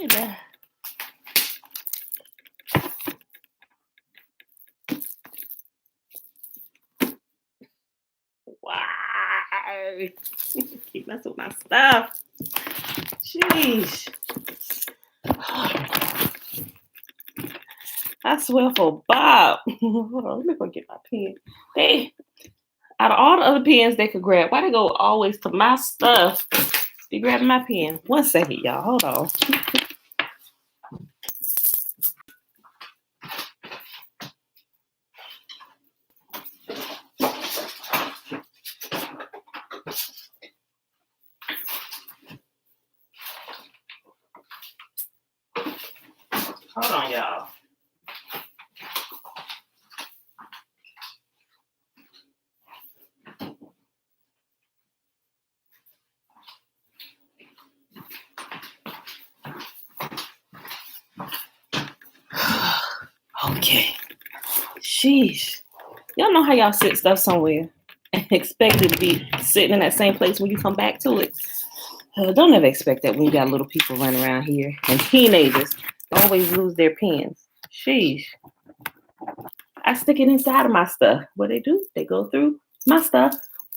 Yeah. Why? Keep messing with my stuff. Jeez. I swear for Bob. Hold on, let me go get my pen. They, out of all the other pens they could grab, why they go always to my stuff? Be grabbing my pen. 1 second, y'all. Hold on. Hold on, y'all. Okay. Sheesh. Y'all know how y'all sit stuff somewhere and expect it to be sitting in that same place when you come back to it? Don't ever expect that when you got little people running around here and teenagers always lose their pens. Sheesh. I stick it inside of my stuff. What they do, they go through my stuff.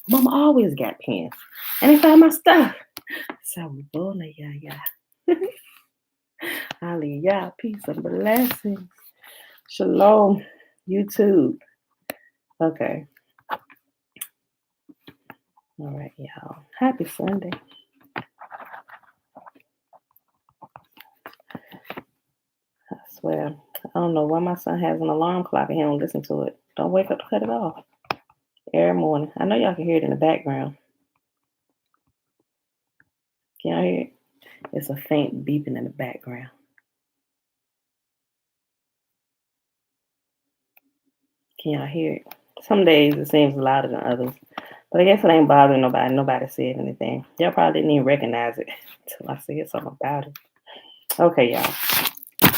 Mama always got pens. And they find my stuff. Sabola, yeah. Hallelujah. Peace and blessings. Shalom. YouTube. Okay. All right, y'all. Happy Sunday. I swear. I don't know why my son has an alarm clock and he don't listen to it. Don't wake up to cut it off. Every morning. I know y'all can hear it in the background. Can y'all hear it? It's a faint beeping in the background. Can y'all hear it? Some days it seems louder than others. But I guess it ain't bothering nobody. Nobody said anything. Y'all probably didn't even recognize it until I said something about it. Okay, y'all.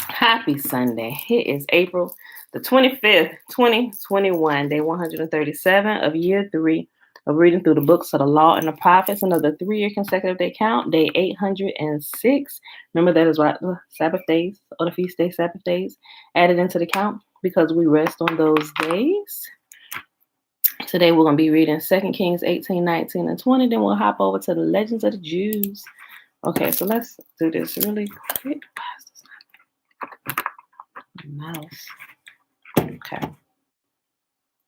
Happy Sunday. It is April the 25th, 2021, day 137 of year 3 of reading through the books of the law and the prophets, and of the 3-year consecutive day count, day 806. Remember, that is what the Sabbath days or the feast day Sabbath days added into the count because we rest on those days. Today we're going to be reading 2 Kings 18, 19, and 20. Then we'll hop over to the Legends of the Jews. Okay, so let's do this really quick. Mouse. Okay.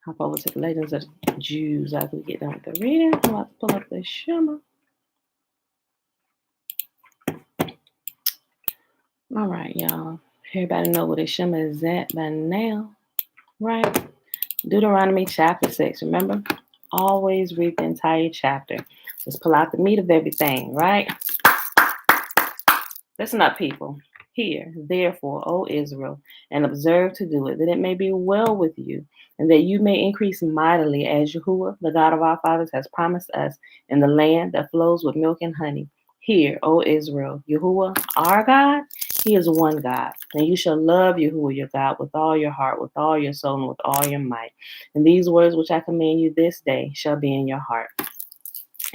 Hop over to the Legends of the Jews after we get done with the reading. I'm about to pull up the Shema. All right, y'all. Everybody know where the Shema is at by now, right? Deuteronomy chapter 6. Remember, always read the entire chapter. Just pull out the meat of everything, right? Listen up, people. Hear, therefore, O Israel, and observe to do it, that it may be well with you, and that you may increase mightily, as Yahuah, the God of our fathers, has promised us, in the land that flows with milk and honey. Hear, O Israel, Yahuah, our God, He is one God, and you shall love Yahuah, your God, with all your heart, with all your soul, and with all your might. And these words which I command you this day shall be in your heart.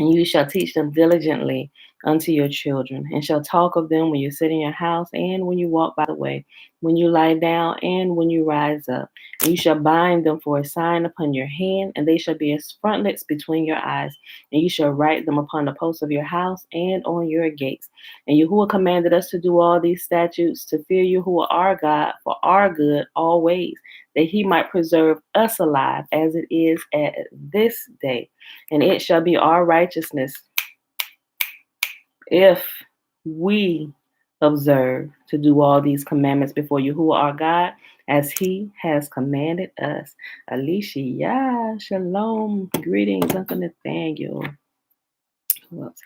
And you shall teach them diligently unto your children, and shall talk of them when you sit in your house, and when you walk by the way, when you lie down, and when you rise up. And you shall bind them for a sign upon your hand, and they shall be as frontlets between your eyes. And you shall write them upon the posts of your house and on your gates. And Yahuah commanded us to do all these statutes, to fear Yahuah our God for our good always, that He might preserve us alive as it is at this day. And it shall be our righteousness if we observe to do all these commandments before Yahuah our God, as He has commanded us. Alicia, shalom, greetings, Uncle Nathaniel. Who else?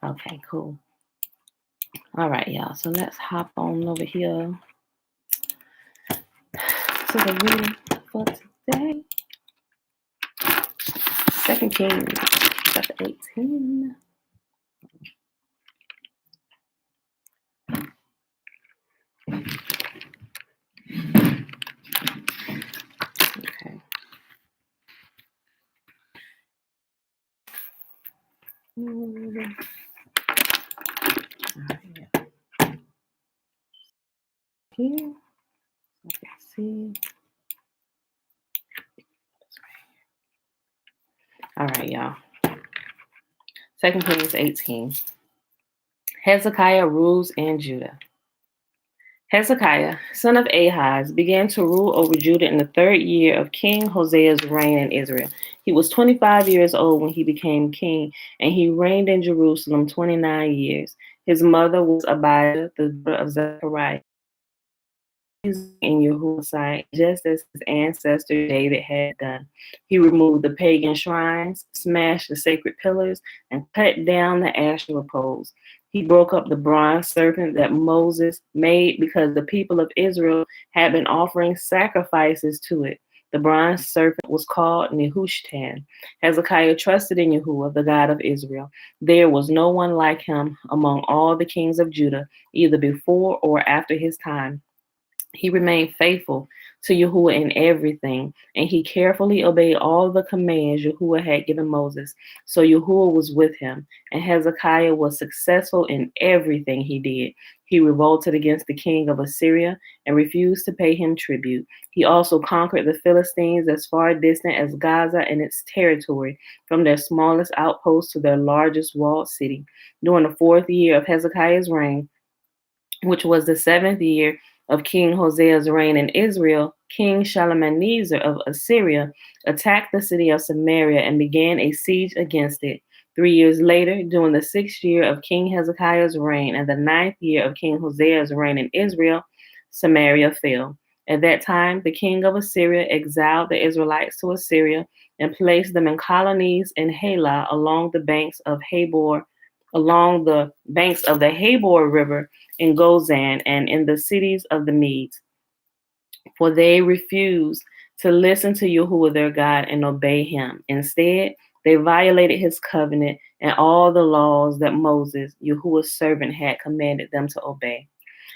Okay, cool. All right, y'all. So let's hop on over here to the reading for today. 2 Kings chapter 18. Okay. All right, yeah. here. Let's see. All right, y'all. 2 Kings 18. Hezekiah rules in Judah. Hezekiah, son of Ahaz, began to rule over Judah in the 3rd year of King Hosea's reign in Israel. He was 25 years old when he became king, and he reigned in Jerusalem 29 years. His mother was Abijah, the daughter of Zechariah. In Yahuah's sight, just as his ancestor David had done. He removed the pagan shrines, smashed the sacred pillars, and cut down the Asherah poles. He broke up the bronze serpent that Moses made because the people of Israel had been offering sacrifices to it. The bronze serpent was called Nehushtan. Hezekiah trusted in Yahuah, the God of Israel. There was no one like him among all the kings of Judah, either before or after his time. He remained faithful to Yahuah in everything, and he carefully obeyed all the commands Yahuah had given Moses. So Yahuah was with him, and Hezekiah was successful in everything he did. He revolted against the king of Assyria and refused to pay him tribute. He also conquered the Philistines as far distant as Gaza and its territory, from their smallest outpost to their largest walled city. During the 4th year of Hezekiah's reign, which was the 7th year of King Hosea's reign in Israel, King Shalmaneser of Assyria attacked the city of Samaria and began a siege against it. 3 years later, during the 6th year of King Hezekiah's reign and the 9th year of King Hosea's reign in Israel, Samaria fell. At that time, the king of Assyria exiled the Israelites to Assyria and placed them in colonies in Halah along the banks of the Habor River in Gozan and in the cities of the Medes. For they refused to listen to Yahuah their God and obey him. Instead, they violated his covenant and all the laws that Moses, Yahuah's servant, had commanded them to obey.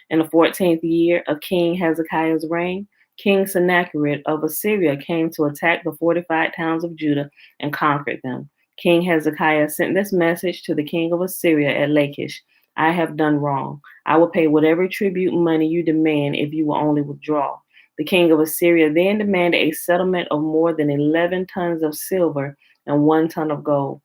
In the 14th year of King Hezekiah's reign, King Sennacherib of Assyria came to attack the fortified towns of Judah and conquered them. King Hezekiah sent this message to the king of Assyria at Lachish: I have done wrong. I will pay whatever tribute money you demand if you will only withdraw. The king of Assyria then demanded a settlement of more than 11 tons of silver and 1 ton of gold.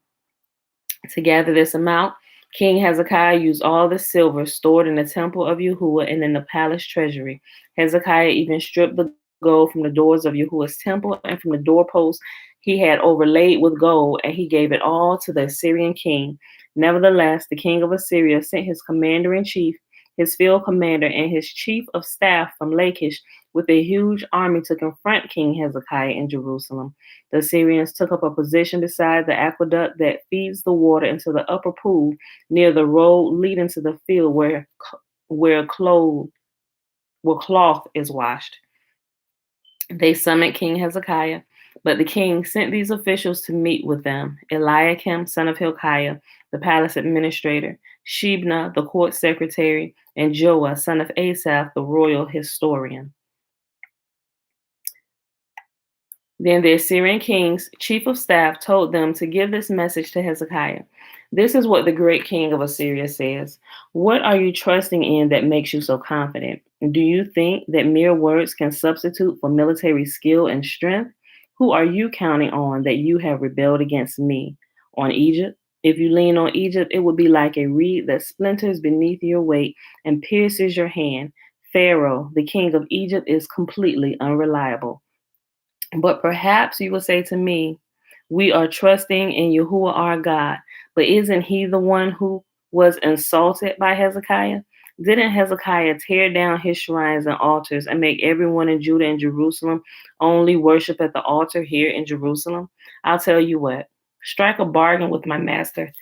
To gather this amount, King Hezekiah used all the silver stored in the temple of Yahuah and in the palace treasury. Hezekiah even stripped the gold from the doors of Yahuah's temple and from the doorposts he had overlaid with gold, and he gave it all to the Assyrian king. Nevertheless, the king of Assyria sent his commander-in-chief, his field commander, and his chief of staff from Lachish with a huge army to confront King Hezekiah in Jerusalem. The Assyrians took up a position beside the aqueduct that feeds the water into the upper pool near the road leading to the field where cloth is washed. They summoned King Hezekiah, but the king sent these officials to meet with them: Eliakim, son of Hilkiah, the palace administrator; Shebna, the court secretary; and Joah, son of Asaph, the royal historian. Then the Assyrian king's chief of staff told them to give this message to Hezekiah. This is what the great king of Assyria says: What are you trusting in that makes you so confident? Do you think that mere words can substitute for military skill and strength? Who are you counting on that you have rebelled against me? On Egypt? If you lean on Egypt, it would be like a reed that splinters beneath your weight and pierces your hand. Pharaoh, the king of Egypt, is completely unreliable. But perhaps you will say to me, we are trusting in Yahuah our God, but isn't he the one who was insulted by Hezekiah? Didn't Hezekiah tear down his shrines and altars and make everyone in Judah and Jerusalem only worship at the altar here in Jerusalem? I'll tell you what, strike a bargain with my master.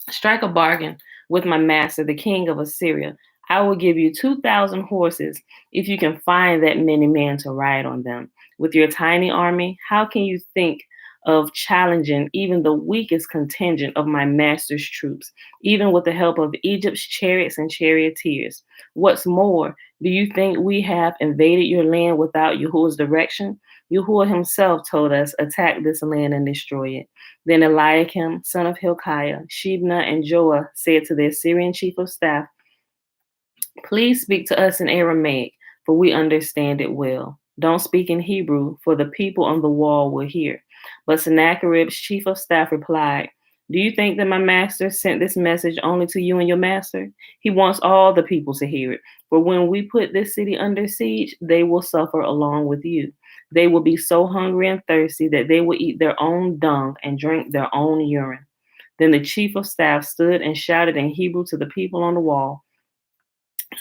Strike a bargain with my master, the king of Assyria. I will give you 2,000 horses if you can find that many men to ride on them. With your tiny army, how can you think of challenging even the weakest contingent of my master's troops, even with the help of Egypt's chariots and charioteers? What's more, do you think we have invaded your land without Yahuah's direction? Yahuah himself told us, attack this land and destroy it. Then Eliakim, son of Hilkiah, Shebna, and Joah said to the Assyrian chief of staff, Please speak to us in Aramaic, for we understand it well. Don't speak in Hebrew, for the people on the wall will hear. But Sennacherib's chief of staff replied, Do you think that my master sent this message only to you and your master? He wants all the people to hear it. For when we put this city under siege, they will suffer along with you. They will be so hungry and thirsty that they will eat their own dung and drink their own urine. Then the chief of staff stood and shouted in Hebrew to the people on the wall.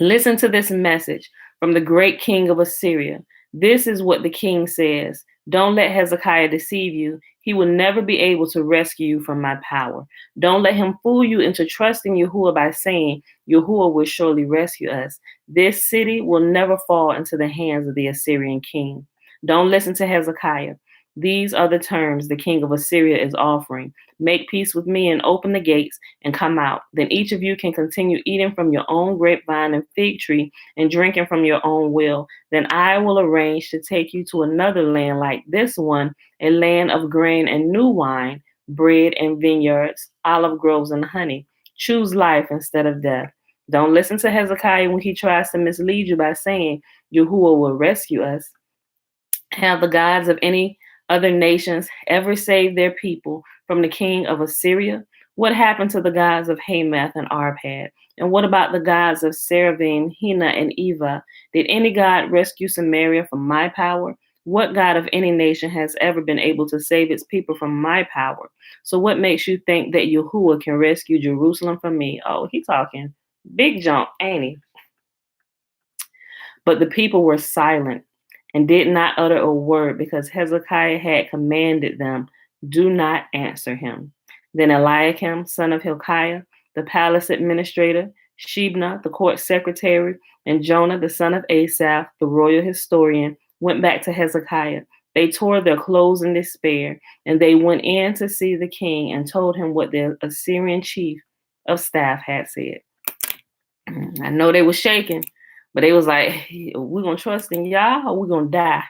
Listen to this message from the great king of Assyria. This is what the king says. Don't let Hezekiah deceive you. He will never be able to rescue you from my power. Don't let him fool you into trusting Yahuah by saying, Yahuah will surely rescue us. This city will never fall into the hands of the Assyrian king. Don't listen to Hezekiah. These are the terms the king of Assyria is offering. Make peace with me and open the gates and come out. Then each of you can continue eating from your own grapevine and fig tree and drinking from your own well. Then I will arrange to take you to another land like this one, a land of grain and new wine, bread and vineyards, olive groves and honey. Choose life instead of death. Don't listen to Hezekiah when he tries to mislead you by saying, Yahuah will rescue us. Have the gods of any other nations ever saved their people from the king of Assyria? What happened to the gods of Hamath and Arpad? And what about the gods of Seraphim, Hena, and Eva? Did any god rescue Samaria from my power? What god of any nation has ever been able to save its people from my power? So what makes you think that Yahuah can rescue Jerusalem from me? Oh, he talking big jump, ain't he? But the people were silent and did not utter a word because Hezekiah had commanded them, Do not answer him. Then Eliakim, son of Hilkiah, the palace administrator, Shebna, the court secretary, and Jonah, the son of Asaph, the royal historian, went back to Hezekiah. They tore their clothes in despair, and they went in to see the king and told him what the Assyrian chief of staff had said. I know they were shaking, but they was like, we're going to trust in Yah or we're going to die.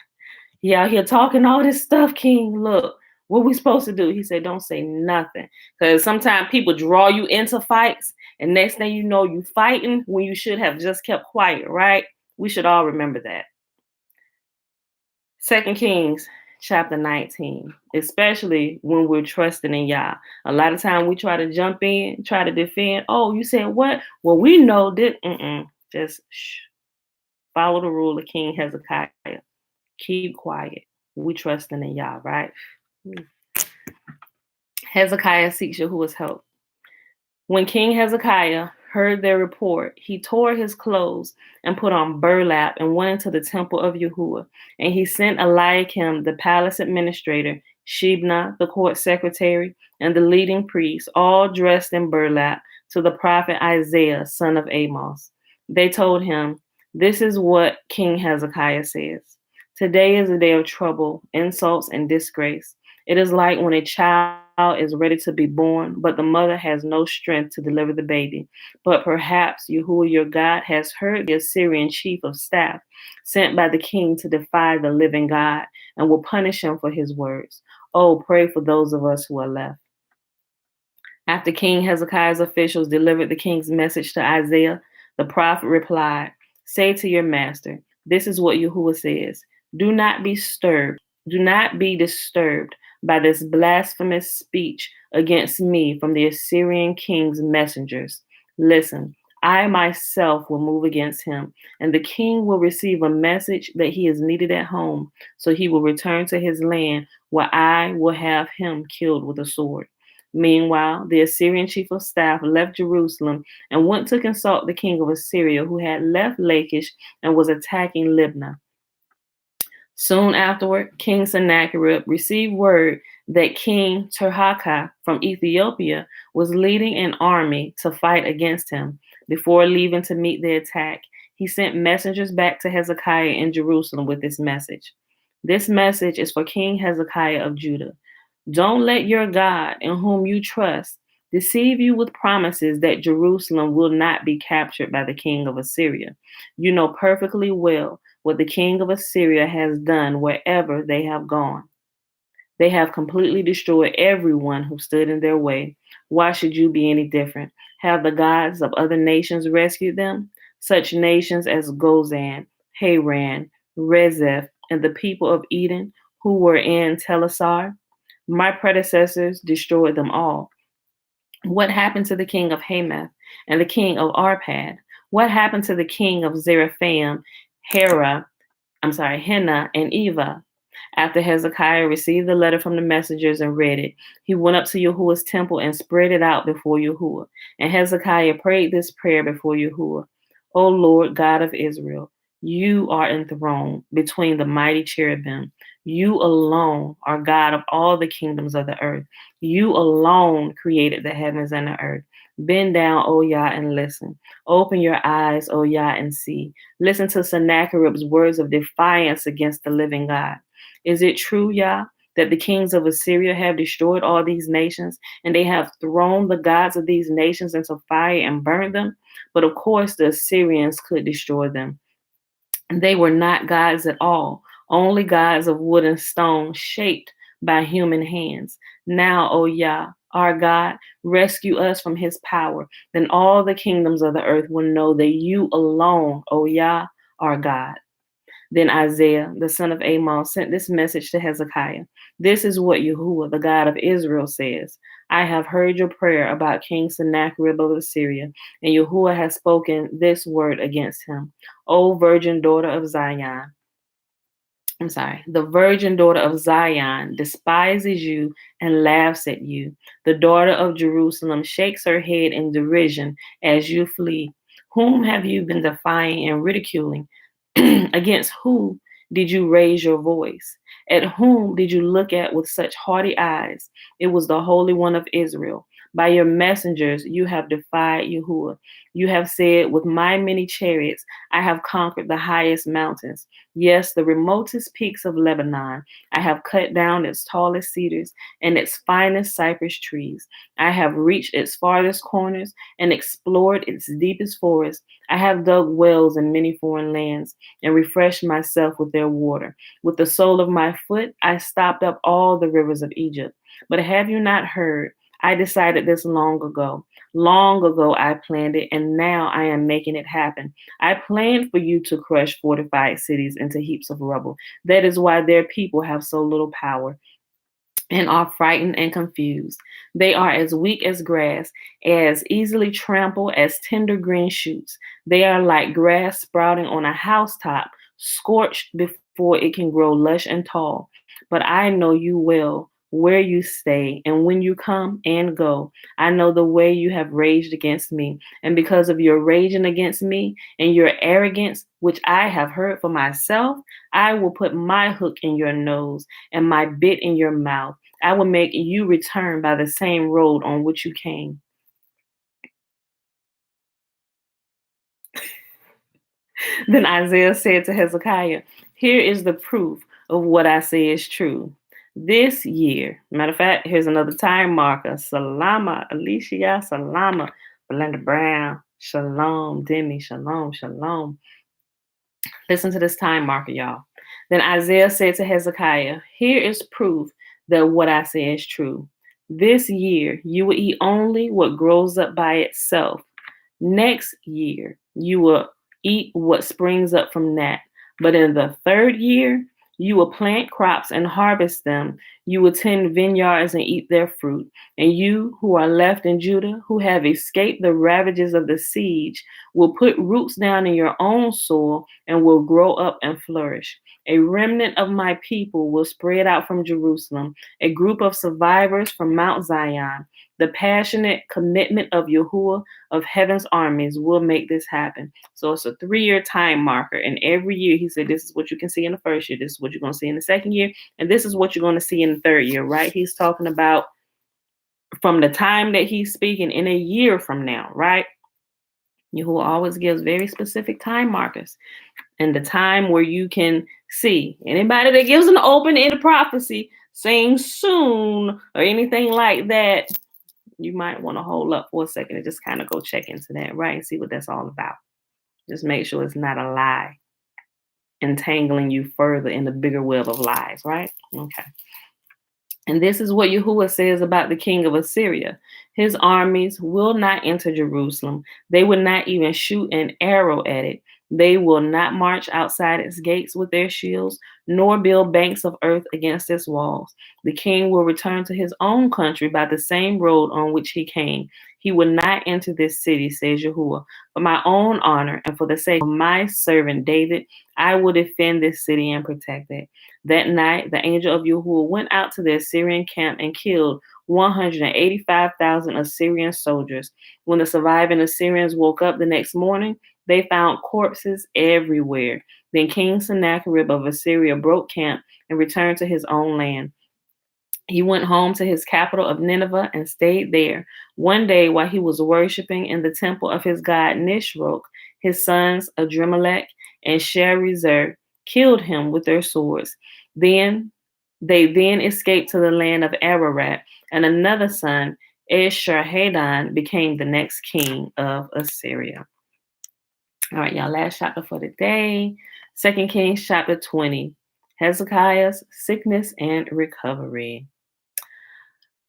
He out here talking all this stuff, King. Look, what we supposed to do? He said, don't say nothing. Because sometimes people draw you into fights, and next thing you know, you fighting when you should have just kept quiet, right? We should all remember that. 2 Kings chapter 19, especially when we're trusting in Yah. A lot of time we try to jump in, try to defend. Oh, you said what? Well, we know that. Just follow the rule of King Hezekiah. Keep quiet. We trusting in Yah, right? Hezekiah seeks Yahuah's help. When King Hezekiah heard their report, he tore his clothes and put on burlap and went into the temple of Yahuah. And he sent Eliakim, the palace administrator, Shebna, the court secretary, and the leading priests, all dressed in burlap, to the prophet Isaiah, son of Amos. They told him, This is what King Hezekiah says. Today is a day of trouble, insults, and disgrace. It is like when a child is ready to be born, but the mother has no strength to deliver the baby. But perhaps Yahuah your God has heard the Assyrian chief of staff, sent by the king to defy the living God, and will punish him for his words. Oh, pray for those of us who are left. After King Hezekiah's officials delivered the king's message to Isaiah, the prophet replied, Say to your master, this is what Yahuah says. Do not be disturbed by this blasphemous speech against me from the Assyrian king's messengers. Listen, I myself will move against him, and the king will receive a message that he is needed at home, so he will return to his land where I will have him killed with a sword. Meanwhile, the Assyrian chief of staff left Jerusalem and went to consult the king of Assyria, who had left Lachish and was attacking Libnah. Soon afterward, King Sennacherib received word that King Tirhakah from Ethiopia was leading an army to fight against him. Before leaving to meet the attack, he sent messengers back to Hezekiah in Jerusalem with this message. This message is for King Hezekiah of Judah. Don't let your God, in whom you trust, deceive you with promises that Jerusalem will not be captured by the king of Assyria. You know perfectly well what the king of Assyria has done wherever they have gone. They have completely destroyed everyone who stood in their way. Why should you be any different? Have the gods of other nations rescued them? such nations as Gozan, Haran, Rezeph, and the people of Eden who were in Telassar. My predecessors destroyed them all. What happened to the king of Hamath and the king of Arpad? What happened to the king of Zarephaim, Henna, and Eva? After Hezekiah received the letter from the messengers and read it, he went up to Yahuwah's temple and spread it out before Yahuwah. And Hezekiah prayed this prayer before Yahuwah: O Lord God of Israel, you are enthroned between the mighty cherubim. You alone are God of all the kingdoms of the earth. You alone created the heavens and the earth. Bend down, O Yah, and listen. Open your eyes, O Yah, and see. Listen to Sennacherib's words of defiance against the living God. Is it true, Yah, that the kings of Assyria have destroyed all these nations, and they have thrown the gods of these nations into fire and burned them? But of course, the Assyrians could destroy them. They were not gods at all, only gods of wood and stone shaped by human hands. Now, O Yah, our God, rescue us from his power. Then all the kingdoms of the earth will know that you alone, O Yah, are God. Then Isaiah, the son of Amos, sent this message to Hezekiah. This is what Yahuwah, the God of Israel, says. I have heard your prayer about King Sennacherib of Assyria, and Yahuwah has spoken this word against him. O virgin daughter of Zion, the virgin daughter of Zion despises you and laughs at you. The daughter of Jerusalem shakes her head in derision as you flee. Whom have you been defying and ridiculing? Against who did you raise your voice? At whom did you look at with such haughty eyes? It was the Holy One of Israel. By your messengers, you have defied Yahuwah. You have said, with my many chariots, I have conquered the highest mountains. Yes, the remotest peaks of Lebanon. I have cut down its tallest cedars and its finest cypress trees. I have reached its farthest corners and explored its deepest forests. I have dug wells in many foreign lands and refreshed myself with their water. With the sole of my foot, I stopped up all the rivers of Egypt. But have you not heard? I decided this long ago. Long ago, I planned it, and now I am making it happen. I planned for you to crush fortified cities into heaps of rubble. That is why their people have so little power and are frightened and confused. They are as weak as grass, as easily trampled as tender green shoots. They are like grass sprouting on a housetop, scorched before it can grow lush and tall. But I know you well, where you stay, and when you come and go. I know the way you have raged against me. And because of your raging against me and your arrogance, which I have heard for myself, I will put my hook in your nose and my bit in your mouth. I will make you return by the same road on which you came. Then Isaiah said to Hezekiah, here is the proof of what I say is true. This year, matter of fact, here's another time marker. Salama, Alicia, Salama, Belinda Brown, Shalom, Demi, Shalom, Shalom. Listen to this time marker, y'all. Then Isaiah said to Hezekiah, here is proof that what I say is true. This year, you will eat only what grows up by itself. Next year, you will eat what springs up from that. But in the third year, you will plant crops and harvest them. You will tend vineyards and eat their fruit. And you who are left in Judah, who have escaped the ravages of the siege, will put roots down in your own soil and will grow up and flourish. A remnant of my people will spread out from Jerusalem, a group of survivors from Mount Zion. The passionate commitment of Yahuwah of heaven's armies will make this happen. So it's a 3-year time marker. And every year he said, this is what you can see in the first year. This is what you're going to see in the second year. And this is what you're going to see in the third year, right? He's talking about from the time that he's speaking in a year from now, right? Yahuwah always gives very specific time markers and the time where you can see. Anybody that gives an open-ended prophecy saying soon or anything like that, you might want to hold up for a second and just kind of go check into that, right? And see what that's all about. Just make sure it's not a lie entangling you further in the bigger web of lies, right? Okay. And this is what Yahuwah says about the king of Assyria. His armies will not enter Jerusalem. They will not even shoot an arrow at it. They will not march outside its gates with their shields, nor build banks of earth against its walls. The king will return to his own country by the same road on which he came. He will not enter this city, says Yahuwah. For my own honor and for the sake of my servant David, I will defend this city and protect it. That night, the angel of Yahuwah went out to the Assyrian camp and killed 185,000 Assyrian soldiers. When the surviving Assyrians woke up the next morning, they found corpses everywhere. Then King Sennacherib of Assyria broke camp and returned to his own land. He went home to his capital of Nineveh and stayed there. One day, while he was worshiping in the temple of his god Nisroch, his sons Adremelech and Sharezer killed him with their swords. They escaped to the land of Ararat, and another son, Esarhaddon, became the next king of Assyria. All right, y'all, last chapter for the day. 2 Kings chapter 20, Hezekiah's sickness and recovery.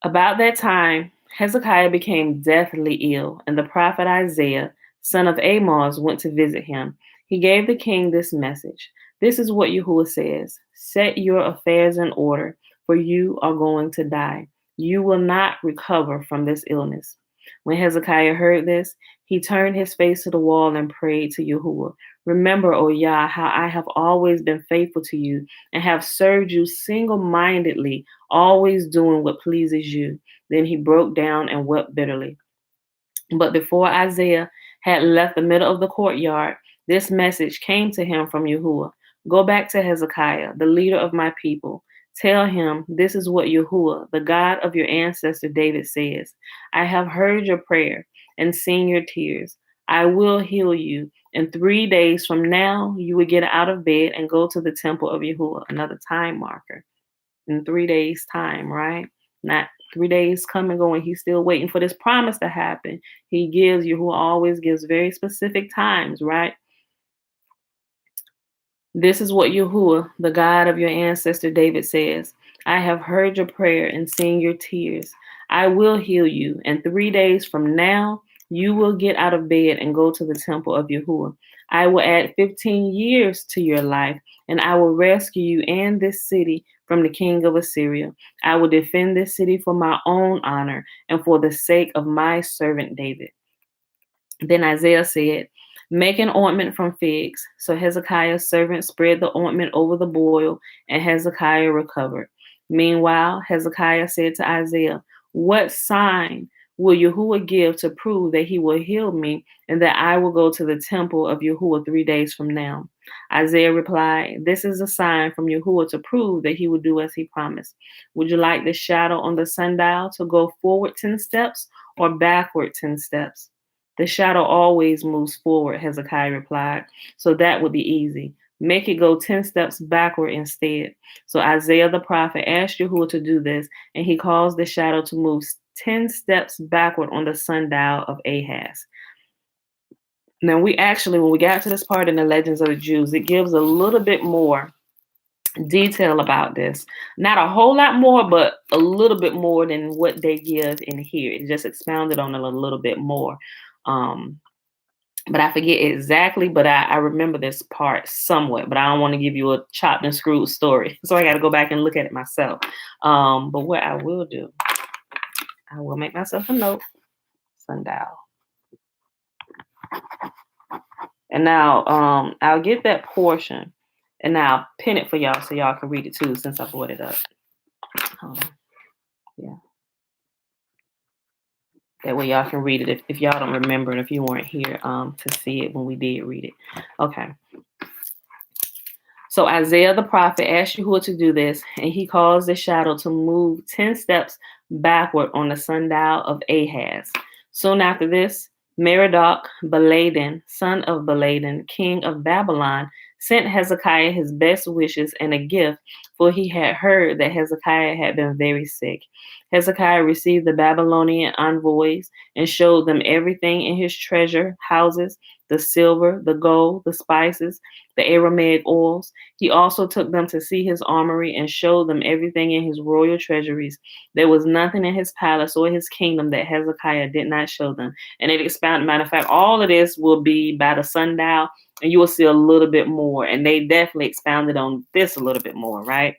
About that time, Hezekiah became deathly ill, and the prophet Isaiah, son of Amoz, went to visit him. He gave the king this message. This is what Yahuwah says: set your affairs in order, for you are going to die. You will not recover from this illness. When Hezekiah heard this, he turned his face to the wall and prayed to Yahuwah. Remember, O Yah, how I have always been faithful to you and have served you single-mindedly, always doing what pleases you. Then he broke down and wept bitterly. But before Isaiah had left the middle of the courtyard, this message came to him from Yahuwah. Go back to Hezekiah, the leader of my people. Tell him, this is what Yahuwah, the God of your ancestor David, says. I have heard your prayer and seen your tears. I will heal you. In 3 days from now, you will get out of bed and go to the temple of Yahuwah, another time marker. In 3 days' time, right? Not 3 days come and go, and he's still waiting for this promise to happen. Yahuwah always gives very specific times, right? This is what Yahuwah, the God of your ancestor David, says. I have heard your prayer and seen your tears. I will heal you. And 3 days from now, you will get out of bed and go to the temple of Yahuwah. I will add 15 years to your life, and I will rescue you and this city from the king of Assyria. I will defend this city for my own honor and for the sake of my servant David. Then Isaiah said, make an ointment from figs. So Hezekiah's servant spread the ointment over the boil, and Hezekiah recovered. Meanwhile, Hezekiah said to Isaiah, what sign will Yahuwah give to prove that he will heal me and that I will go to the temple of Yahuwah 3 days from now? Isaiah replied, this is a sign from Yahuwah to prove that he will do as he promised. Would you like the shadow on the sundial to go forward 10 steps or backward 10 steps? The shadow always moves forward, Hezekiah replied, so that would be easy. Make it go 10 steps backward instead. So Isaiah the prophet asked Yahuwah to do this, and he caused the shadow to move 10 steps backward on the sundial of Ahaz. Now, when we got to this part in the Legends of the Jews, it gives a little bit more detail about this. Not a whole lot more, but a little bit more than what they give in here. It just expounded on it a little bit more. But I forget exactly, but I remember this part somewhat, but I don't want to give you a chopped and screwed story. So I got to go back and look at it myself. But what I will do, I will make myself a note, sundial. And now I'll get that portion and I'll pin it for y'all so y'all can read it too, since I brought it up. Yeah. That way y'all can read it if y'all don't remember and if you weren't here to see it when we did read it. Okay. So Isaiah the prophet asked Yahuwah to do this, and he caused the shadow to move 10 steps backward on the sundial of Ahaz. Soon after this, Merodach-Baladan, son of Baladan, king of Babylon, sent Hezekiah his best wishes and a gift, for he had heard that Hezekiah had been very sick. Hezekiah received the Babylonian envoys and showed them everything in his treasure houses, the silver, the gold, the spices, the aromatic oils. He also took them to see his armory and showed them everything in his royal treasuries. There was nothing in his palace or his kingdom that Hezekiah did not show them. And it expounded. Matter of fact, all of this will be by the sundial, and you will see a little bit more. And they definitely expounded on this a little bit more, right?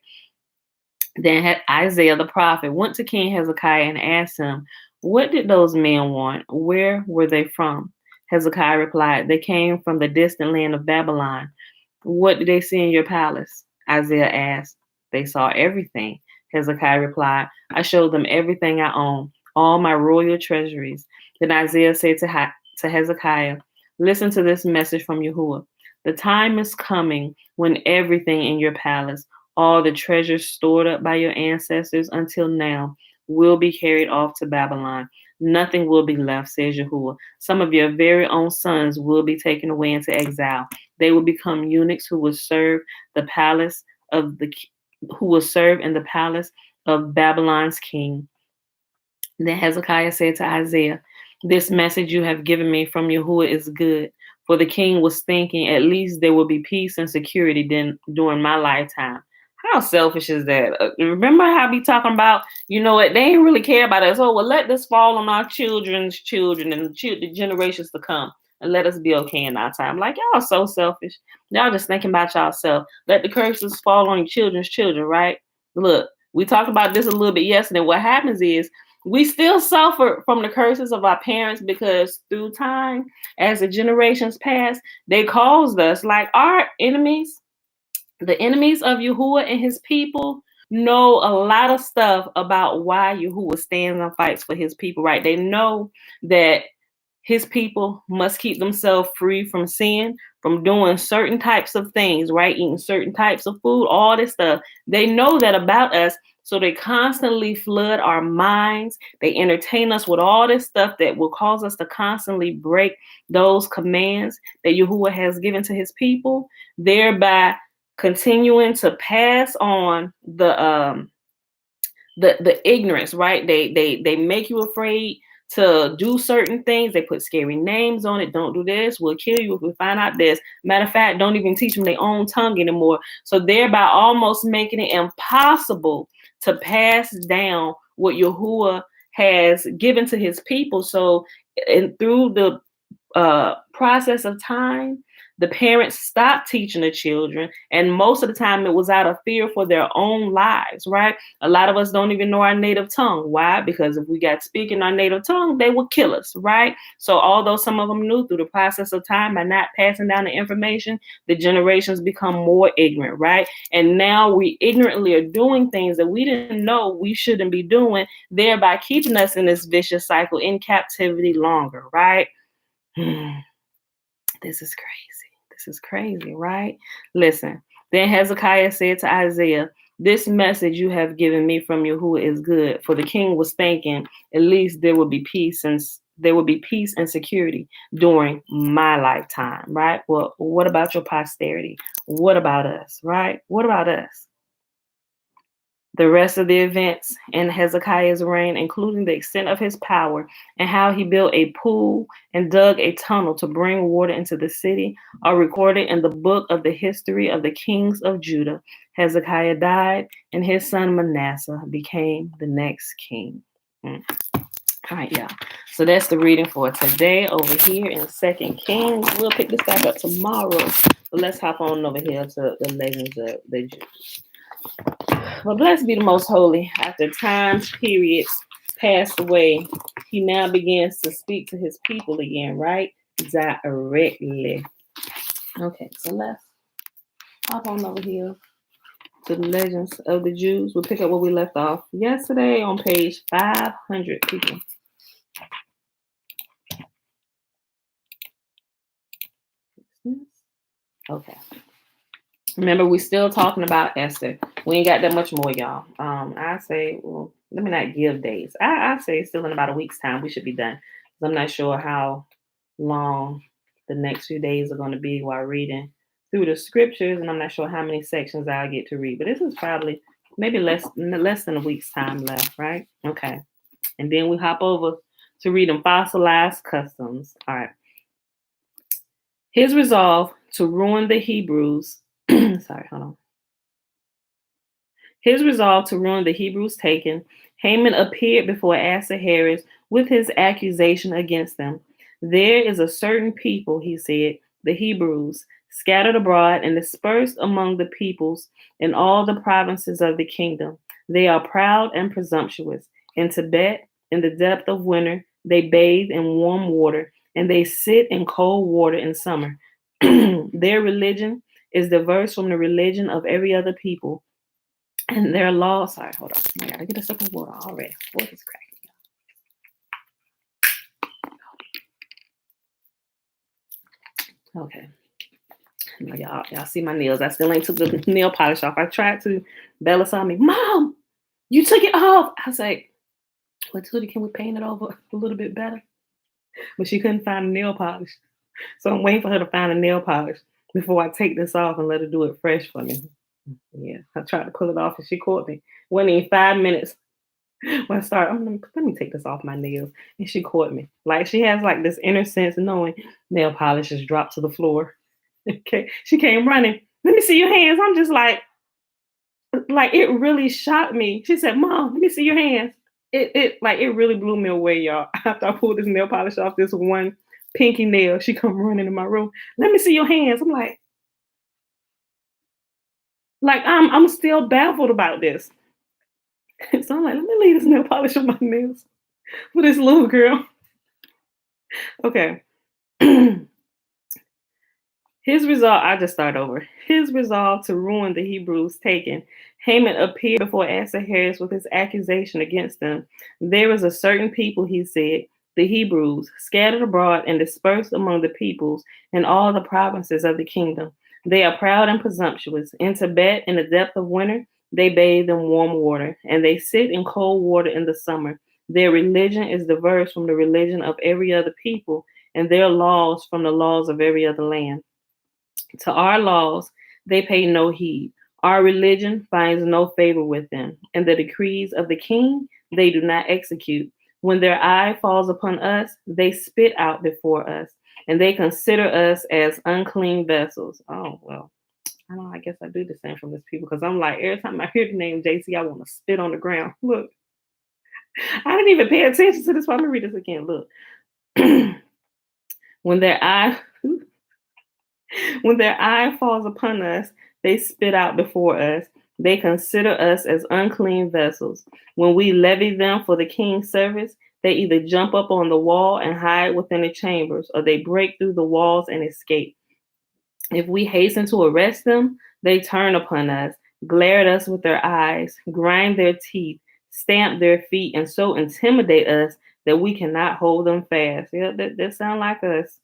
Then Isaiah the prophet went to King Hezekiah and asked him, "What did those men want? Where were they from?" Hezekiah replied, "They came from the distant land of Babylon." "What did they see in your palace?" Isaiah asked. "They saw everything." Hezekiah replied, "I showed them everything I own, all my royal treasuries." Then Isaiah said to Hezekiah, "Listen to this message from Yahuah. The time is coming when everything in your palace, all the treasures stored up by your ancestors until now, will be carried off to Babylon. Nothing will be left, says Yahuah. Some of your very own sons will be taken away into exile. They will become eunuchs who will serve the palace of the who will serve in the palace of Babylon's king." Then Hezekiah said to Isaiah, "This message you have given me from Yahuah is good." For the king was thinking, "At least there will be peace and security during my lifetime." How selfish is that? Remember how I be talking about, you know what, they ain't really care about us. Oh, well, let this fall on our children's children and the generations to come, and let us be okay in our time. Like, y'all are so selfish. Y'all just thinking about yourself. Let the curses fall on your children's children, right? Look, we talked about this a little bit yesterday. What happens is, we still suffer from the curses of our parents because through time, as the generations pass, they caused us, like our enemies, the enemies of Yahuah and his people, know a lot of stuff about why Yahuah stands and fights for his people, right? They know that his people must keep themselves free from sin, from doing certain types of things, right? Eating certain types of food, all this stuff. They know that about us. So they constantly flood our minds. They entertain us with all this stuff that will cause us to constantly break those commands that Yahuah has given to his people, thereby continuing to pass on the ignorance, right? They make you afraid to do certain things. They put scary names on it. Don't do this. We'll kill you if we find out this. Matter of fact, don't even teach them their own tongue anymore. So thereby almost making it impossible to pass down what Yahuah has given to his people. So, and through the process of time, the parents stopped teaching the children, and most of the time it was out of fear for their own lives, right? A lot of us don't even know our native tongue. Why? Because if we got speaking our native tongue, they would kill us, right? So although some of them knew, through the process of time, by not passing down the information, the generations become more ignorant, right? And now we ignorantly are doing things that we didn't know we shouldn't be doing, thereby keeping us in this vicious cycle in captivity longer, right? This is crazy. This is crazy, right? Listen. Then Hezekiah said to Isaiah, "This message you have given me from Yahuah is good." For the king was thinking, at least there will be peace and security during my lifetime, right? Well, what about your posterity? What about us, right? What about us? The rest of the events in Hezekiah's reign, including the extent of his power and how he built a pool and dug a tunnel to bring water into the city, are recorded in the book of the history of the kings of Judah. Hezekiah died, and his son Manasseh became the next king. All right, y'all. So that's the reading for today over here in 2 Kings. We'll pick this back up tomorrow. But let's hop on over here to the legends of the Jews. Well, blessed be the most holy. After times, periods passed away, he now begins to speak to his people again, right? Directly. Okay, so let's hop on over here to the legends of the Jews. We'll pick up where we left off yesterday on page 500, people. Okay. Remember, we're still talking about Esther. We ain't got that much more, y'all. I say, well, let me not give days. I say still in about a week's time we should be done. I'm not sure how long the next few days are going to be while reading through the scriptures, and I'm not sure how many sections I'll get to read. But this is probably maybe less than a week's time left, right? Okay. And then we hop over to reading Fossilized Customs. All right. His resolve to ruin the Hebrews, sorry, hold on. His resolve to ruin the Hebrews taken, Haman appeared before Ahasuerus with his accusation against them. There is a certain people, he said, the Hebrews, scattered abroad and dispersed among the peoples in all the provinces of the kingdom. They are proud and presumptuous. In Tibet, in the depth of winter, they bathe in warm water, and they sit in cold water in summer. Their religion is diverse from the religion of every other people, and their law. Sorry, hold on. I gotta get a sip of water already. Voice is cracking. Okay. Y'all see my nails. I still ain't took the nail polish off. I tried to. Bella saw me. Mom, you took it off. I was like, well, Tootie, can we paint it over a little bit better? But she couldn't find a nail polish. So I'm waiting for her to find a nail polish before I take this off and let her do it fresh for me. Yeah, I tried to pull it off and she caught me. Wasn't even 5 minutes when I started, let me take this off my nails. And she caught me. Like she has like this inner sense of knowing nail polish is dropped to the floor. Okay. She came running. Let me see your hands. I'm just like it really shocked me. She said, Mom, let me see your hands. It really blew me away, y'all. After I pulled this nail polish off this one pinky nail, she come running in my room. Let me see your hands. I'm like I'm still baffled about this. So I'm like, let me leave this nail polish on my nails for this little girl. Okay. His resolve, I just start over. His resolve to ruin the Hebrews taken. Haman appeared before Ahasuerus with his accusation against them. There is a certain people, he said, the Hebrews, scattered abroad and dispersed among the peoples in all the provinces of the kingdom. They are proud and presumptuous. In Tibet, in the depth of winter, they bathe in warm water, and they sit in cold water in the summer. Their religion is diverse from the religion of every other people, and their laws from the laws of every other land. To our laws, they pay no heed. Our religion finds no favor with them, and the decrees of the king they do not execute. When their eye falls upon us, they spit out before us, and they consider us as unclean vessels. Oh, well, I know, I guess I do the same from these people because I'm like, every time I hear the name JC, I want to spit on the ground. Look, I didn't even pay attention to this. Let me read this again. Look. When their eye When their eye falls upon us, they spit out before us. They consider us as unclean vessels. When we levy them for the king's service, they either jump up on the wall and hide within the chambers, or they break through the walls and escape. If we hasten to arrest them, they turn upon us, glare at us with their eyes, grind their teeth, stamp their feet, and so intimidate us that we cannot hold them fast. Yeah, that sound like us.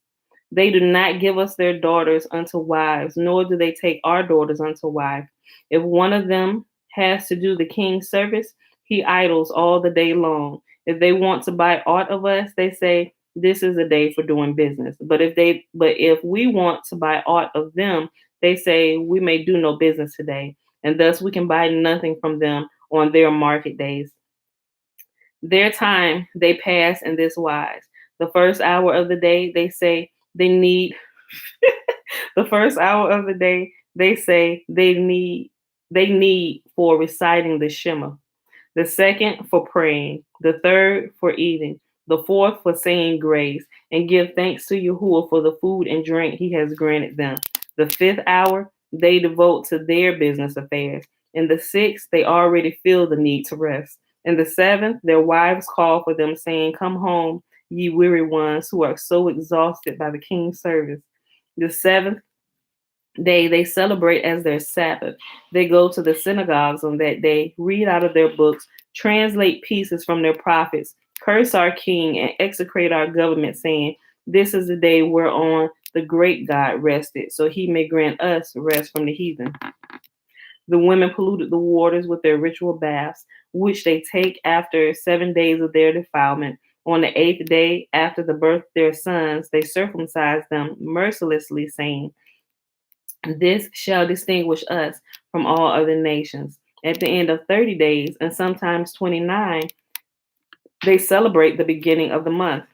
They do not give us their daughters unto wives, nor do they take our daughters unto wives. If one of them has to do the king's service, he idles all the day long. If they want to buy aught of us, they say, this is a day for doing business. But if we want to buy aught of them, they say, we may do no business today, and thus we can buy nothing from them on their market days. Their time they pass in this wise. The first hour of the day, they say they need the first hour of the day, they say they need for reciting the Shema. The second for praying. The third for eating. The fourth for saying grace and give thanks to Yahuah for the food and drink he has granted them. The fifth hour they devote to their business affairs. In the sixth, they already feel the need to rest. In the seventh, their wives call for them, saying, come home, ye weary ones who are so exhausted by the king's service. The seventh day they celebrate as their Sabbath. They go to the synagogues on that day, read out of their books, translate pieces from their prophets, curse our king, and execrate our government, saying, this is the day whereon the great God rested, so he may grant us rest from the heathen. The women polluted the waters with their ritual baths, which they take after 7 days of their defilement. On the 8th day, after the birth of their sons, they circumcise them mercilessly, saying, this shall distinguish us from all other nations. At the end of 30 days, and sometimes 29, they celebrate the beginning of the month.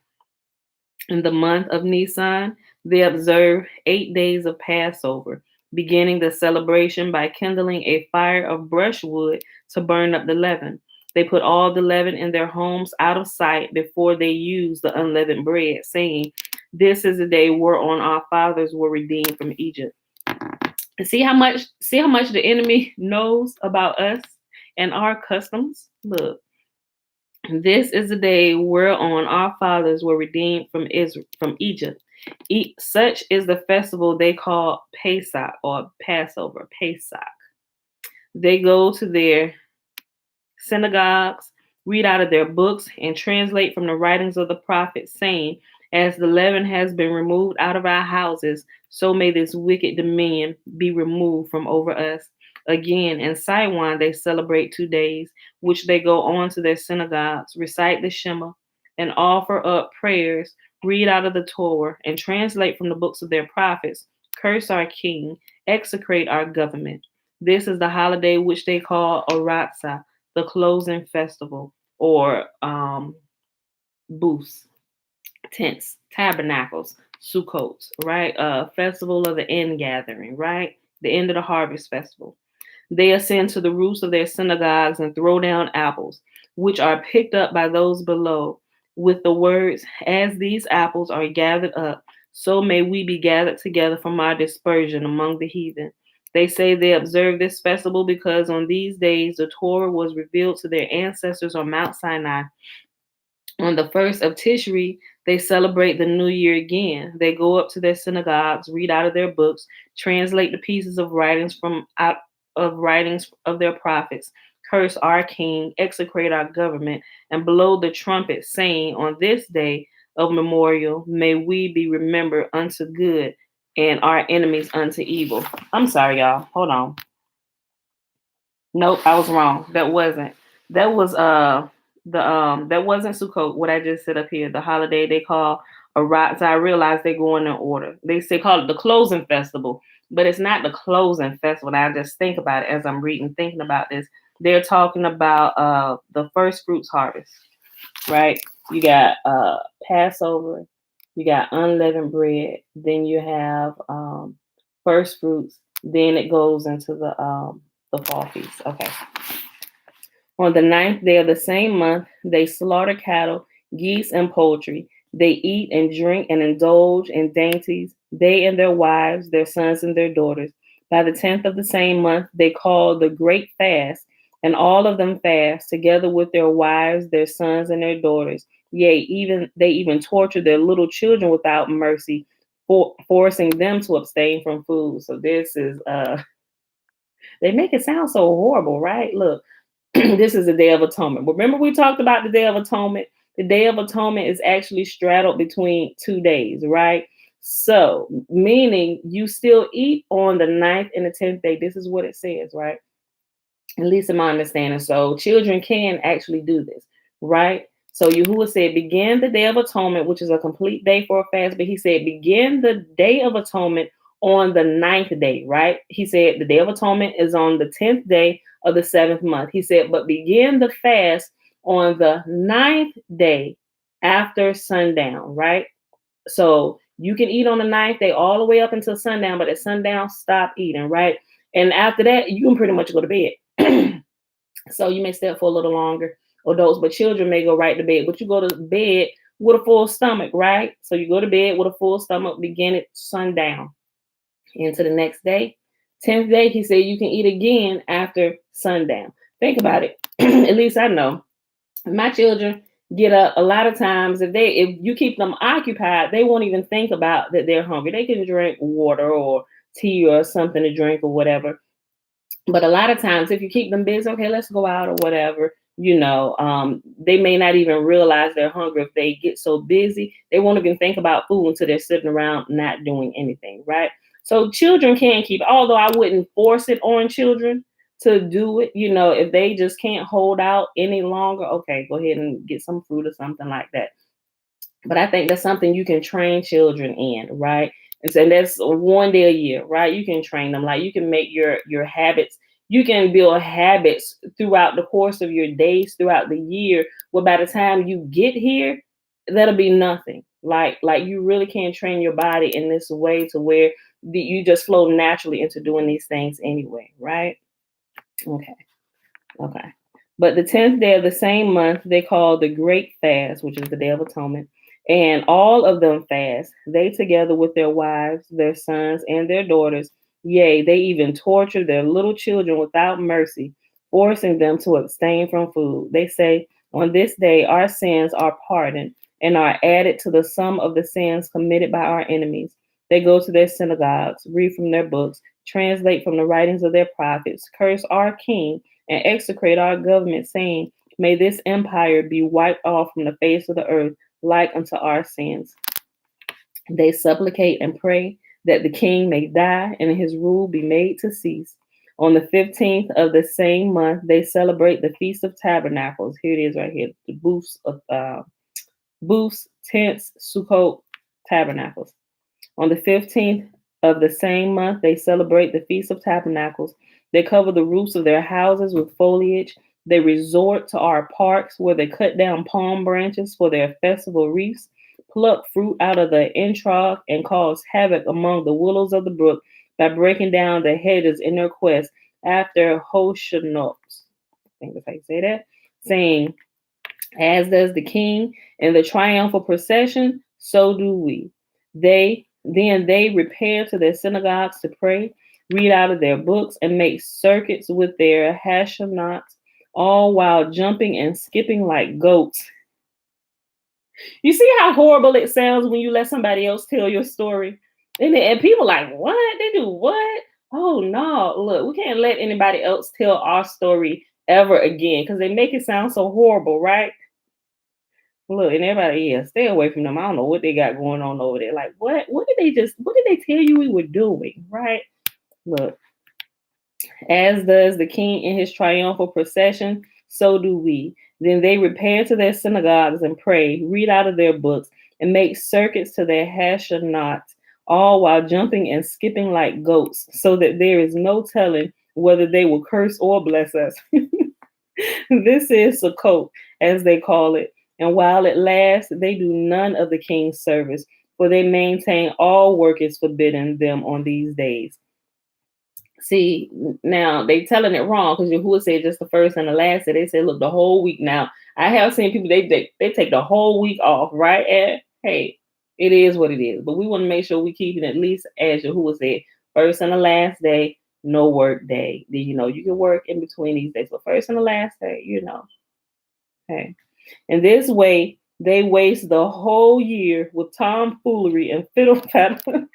In the month of Nisan, They observe 8 days of Passover, beginning the celebration by kindling a fire of brushwood to burn up the leaven. They put all the leaven in their homes out of sight before they use the unleavened bread, saying, "This is the day whereon our fathers were redeemed from Egypt." See how much the enemy knows about us and our customs? Look, this is the day whereon our fathers were redeemed from Egypt. Such is the festival they call Pesach or Passover, Pesach. They go to their synagogues, read out of their books, and translate from the writings of the prophets, saying, "As the leaven has been removed out of our houses, so may this wicked dominion be removed from over us." Again, in Siwan, they celebrate 2 days, which they go on to their synagogues, recite the Shema, and offer up prayers, read out of the Torah, and translate from the books of their prophets, curse our king, execrate our government. This is the holiday which they call Oratza, the closing festival, or booths, tents, tabernacles, Sukkot, right? Festival of the end gathering, right? The end of the harvest festival. They ascend to the roofs of their synagogues and throw down apples, which are picked up by those below, with the words, "As these apples are gathered up, so may we be gathered together from our dispersion among the heathen." They say they observe this festival because on these days the Torah was revealed to their ancestors on Mount Sinai. On the first of Tishri, they celebrate the new year again. They go up to their synagogues, read out of their books, translate the pieces of writings from out of writings of their prophets, curse our king, execrate our government, and blow the trumpet, saying, "On this day of memorial, may we be remembered unto good and our enemies unto evil." I'm sorry, y'all. Hold on. Nope, I was wrong. That wasn't. That was that wasn't Sukkot. What I just said up here, the holiday they call Arat. So I realized they go in order. They say call it the closing festival, but it's not the closing festival. I just think about it as I'm reading, thinking about this. They're talking about the first fruits harvest, right? You got Passover, you got unleavened bread, then you have first fruits, then it goes into the fall feast. Okay. On the 9th day of the same month, they slaughter cattle, geese, and poultry. They eat and drink and indulge in dainties, they and their wives, their sons and their daughters. By the 10th of the same month, they call the great fast, and all of them fast, together with their wives, their sons, and their daughters. Yea, they even torture their little children without mercy, forcing them to abstain from food. So this is they make it sound so horrible, right? Look, this is the Day of Atonement. Remember, we talked about the Day of Atonement. The Day of Atonement is actually straddled between 2 days, right? So, meaning you still eat on the 9th and the 10th day. This is what it says, right? At least in my understanding. So, children can actually do this, right? So, Yahuwah said, begin the Day of Atonement, which is a complete day for a fast. But he said, begin the Day of Atonement on the 9th day, right? He said, the Day of Atonement is on the 10th day of the 7th month. He said, but begin the fast on the 9th day after sundown, right? So you can eat on the 9th day all the way up until sundown, but at sundown, stop eating, right? And after that, you can pretty much go to bed. So you may stay up for a little longer, adults, but children may go right to bed. But you go to bed with a full stomach, right? So you go to bed with a full stomach, begin at sundown into the next day. 10th day, he said you can eat again after sundown. Think about it. At least I know. My children get up a lot of times. If you keep them occupied, they won't even think about that they're hungry. They can drink water or tea or something to drink or whatever. But a lot of times, if you keep them busy, okay, let's go out or whatever, they may not even realize they're hungry. If they get so busy, they won't even think about food until they're sitting around not doing anything, right? So children can keep, although I wouldn't force it on children to do it. If they just can't hold out any longer, okay, go ahead and get some fruit or something like that. But I think that's something you can train children in, right? And that's 1 day a year, right? You can train them. Like you can make your habits. You can build habits throughout the course of your days, throughout the year. Well, by the time you get here, that'll be nothing. Like you really can't train your body in this way to where you just flow naturally into doing these things anyway, right? Okay. Okay. But the 10th day of the same month, they call the Great Fast, which is the Day of Atonement. And all of them fast, they together with their wives, their sons, and their daughters. Yea, they even torture their little children without mercy, forcing them to abstain from food. They say, on this day, our sins are pardoned and are added to the sum of the sins committed by our enemies. They go to their synagogues, read from their books, translate from the writings of their prophets, curse our king, and execrate our government, saying, may this empire be wiped off from the face of the earth, like unto our sins. They supplicate and pray that the king may die and his rule be made to cease. On the 15th of the same month, they celebrate the Feast of Tabernacles. Here it is right here. The booths, tents, Sukkot, tabernacles. On the 15th of the same month, they celebrate the Feast of Tabernacles. They cover the roofs of their houses with foliage. They resort to our parks where they cut down palm branches for their festival wreaths, pluck fruit out of the entrog, and cause havoc among the willows of the brook by breaking down the hedges in their quest after Hoshanot. I think that's how you say that. Saying, as does the king in the triumphal procession, so do we. They repair to their synagogues to pray, read out of their books, and make circuits with their hashanots, all while jumping and skipping like goats. You see how horrible it sounds when you let somebody else tell your story? And people like, what? They do what? Oh no, look, we can't let anybody else tell our story ever again because they make it sound so horrible, right? Look, and everybody, yeah, stay away from them. I don't know what they got going on over there. Like, what did they tell you we were doing, right? Look, as does the king in his triumphal procession, so do we. Then they repair to their synagogues and pray, read out of their books, and make circuits to their hashanots, all while jumping and skipping like goats, so that there is no telling whether they will curse or bless us. This is Sukkot, as they call it. And while it lasts, they do none of the king's service, for they maintain all work is forbidden them on these days. See, now they telling it wrong because Yahuwah said just the first and the last day. They said, look, the whole week. Now, I have seen people, they take the whole week off, right? And hey, it is what it is. But we want to make sure we keep it at least as Yahuwah said, first and the last day, no work day. You know, you can work in between these days, but first and the last day, you know. Hey. In this way, they waste the whole year with tomfoolery and fiddle faddle.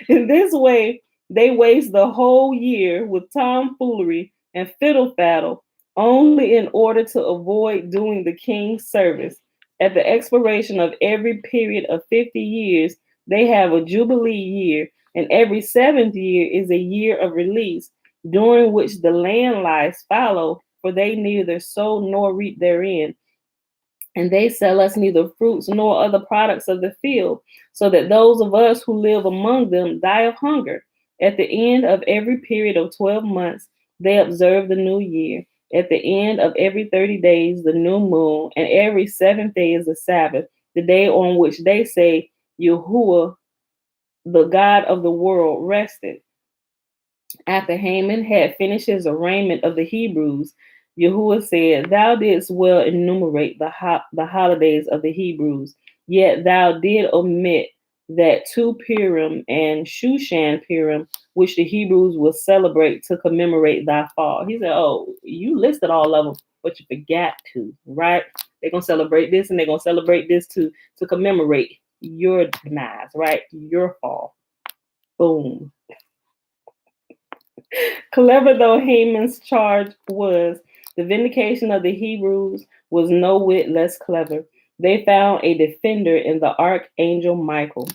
In this way, they waste the whole year with tomfoolery and fiddle faddle only in order to avoid doing the king's service. At the expiration of every period of 50 years, they have a jubilee year, and every seventh year is a year of release, during which the land lies fallow, for they neither sow nor reap therein. And they sell us neither fruits nor other products of the field, so that those of us who live among them die of hunger. At the end of every period of 12 months, they observe the new year. At the end of every 30 days, the new moon, and every seventh day is the Sabbath, the day on which they say, Yahuwah, the God of the world, rested. After Haman had finished his arraignment of the Hebrews, Yahuwah said, thou didst well enumerate the holidays of the Hebrews, yet thou did omit that 2 Purim and Shushan Purim, which the Hebrews will celebrate to commemorate thy fall. He said, oh, you listed all of them, but you forgot to, right? They're going to celebrate this and they're going to celebrate this to commemorate your demise, right? Your fall. Boom. Clever though Haman's charge was, the vindication of the Hebrews was no whit less clever. They found a defender in the archangel Michael.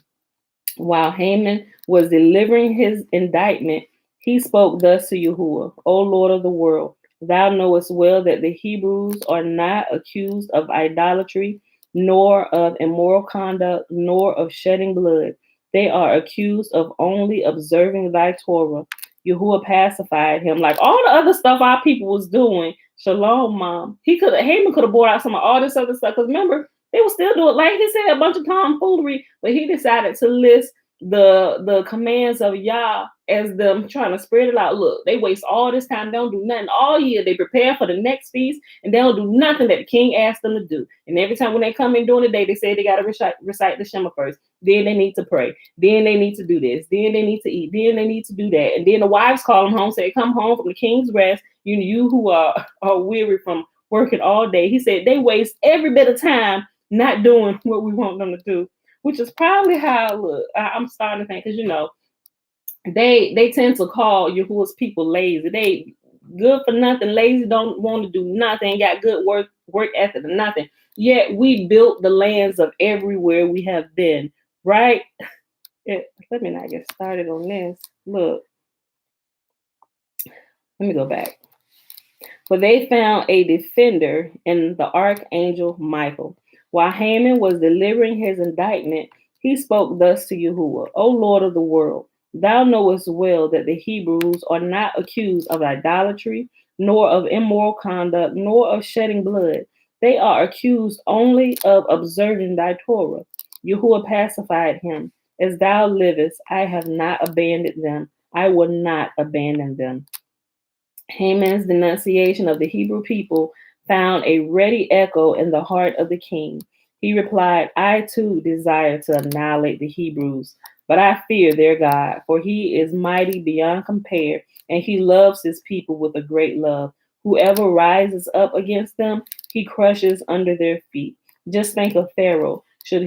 While Haman was delivering his indictment, he spoke thus to Yahuwah, O Lord of the world, thou knowest well that the Hebrews are not accused of idolatry, nor of immoral conduct, nor of shedding blood. They are accused of only observing thy Torah. Yahuwah pacified him. Like all the other stuff our people was doing. Shalom, mom. Haman could have brought out some of all this other stuff. Because remember, They were still doing, like he said, a bunch of tomfoolery, but he decided to list the commands of Yah as them trying to spread it out. Look, they waste all this time, they don't do nothing all year. They prepare for the next feast, and they don't do nothing that the king asked them to do. And every time when they come in during the day, they say they got to recite the Shema first. Then they need to pray. Then they need to do this. Then they need to eat. Then they need to do that. And then the wives call them home, say, come home from the king's rest. You who are weary from working all day. He said they waste every bit of time not doing what we want them to do, which is probably how, look, I'm starting to think, because, they tend to call Yahuwah's people lazy. They good for nothing, lazy, don't want to do nothing, got good work ethic or nothing. Yet we built the lands of everywhere we have been, right? Let me not get started on this. Look, let me go back. For they found a defender in the archangel Michael. While Haman was delivering his indictment, he spoke thus to Yahuwah, O Lord of the world, thou knowest well that the Hebrews are not accused of idolatry, nor of immoral conduct, nor of shedding blood. They are accused only of observing thy Torah. Yahuwah pacified him. As thou livest, I have not abandoned them. I will not abandon them. Haman's denunciation of the Hebrew people found a ready echo in the heart of the king. He replied, I too desire to annihilate the Hebrews, but I fear their God, for he is mighty beyond compare, and he loves his people with a great love. Whoever rises up against them, he crushes under their feet. Just think of Pharaoh. Should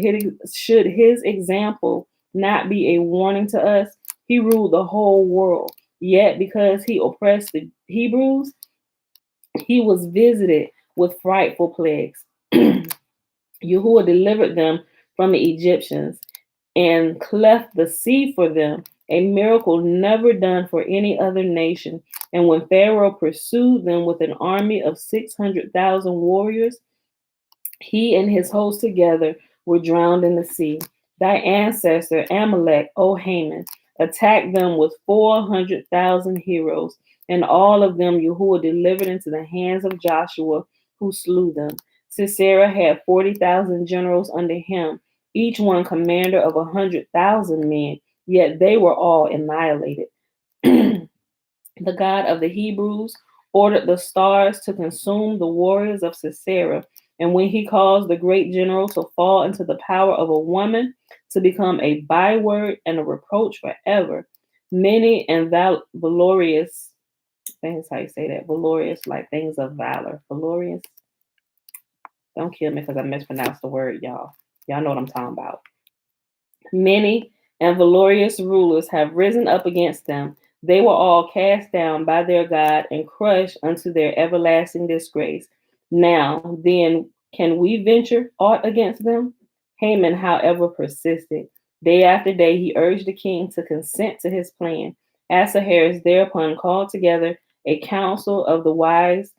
his example not be a warning to us? He ruled the whole world. Yet, because he oppressed the Hebrews, he was visited with frightful plagues. Yahuwah delivered them from the Egyptians and cleft the sea for them, a miracle never done for any other nation. And when Pharaoh pursued them with an army of 600,000 warriors, he and his host together were drowned in the sea. Thy ancestor Amalek, O Haman, attacked them with 400,000 heroes, and all of them Yahuwah delivered into the hands of Joshua, who slew them. Sisera had 40,000 generals under him, each one commander of 100,000 men, yet they were all annihilated. The God of the Hebrews ordered the stars to consume the warriors of Sisera, and when he caused the great general to fall into the power of a woman, to become a byword and a reproach forever, many and valorous, I think that's how you say that, valorous, like things of valor, valorous. Don't kill me because I mispronounced the word, y'all. Y'all know what I'm talking about. Many and valorous rulers have risen up against them. They were all cast down by their God and crushed unto their everlasting disgrace. Now, then, can we venture aught against them? Haman, however, persisted. Day after day, he urged the king to consent to his plan. Ahasuerus thereupon called together a council of the wise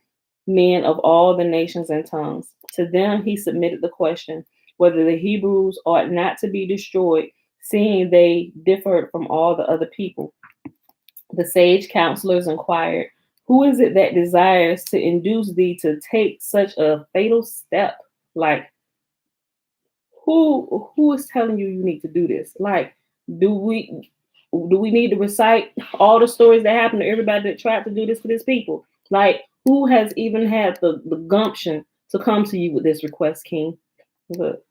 men of all the nations and tongues. To them he submitted the question whether the Hebrews ought not to be destroyed, seeing they differed from all the other people. The sage counselors inquired, who is it that desires to induce thee to take such a fatal step? Like, who is telling you need to do this? Like, do we need to recite all the stories that happened to everybody that tried to do this for these people? Like, who has even had the gumption to come to you with this request, King? Look.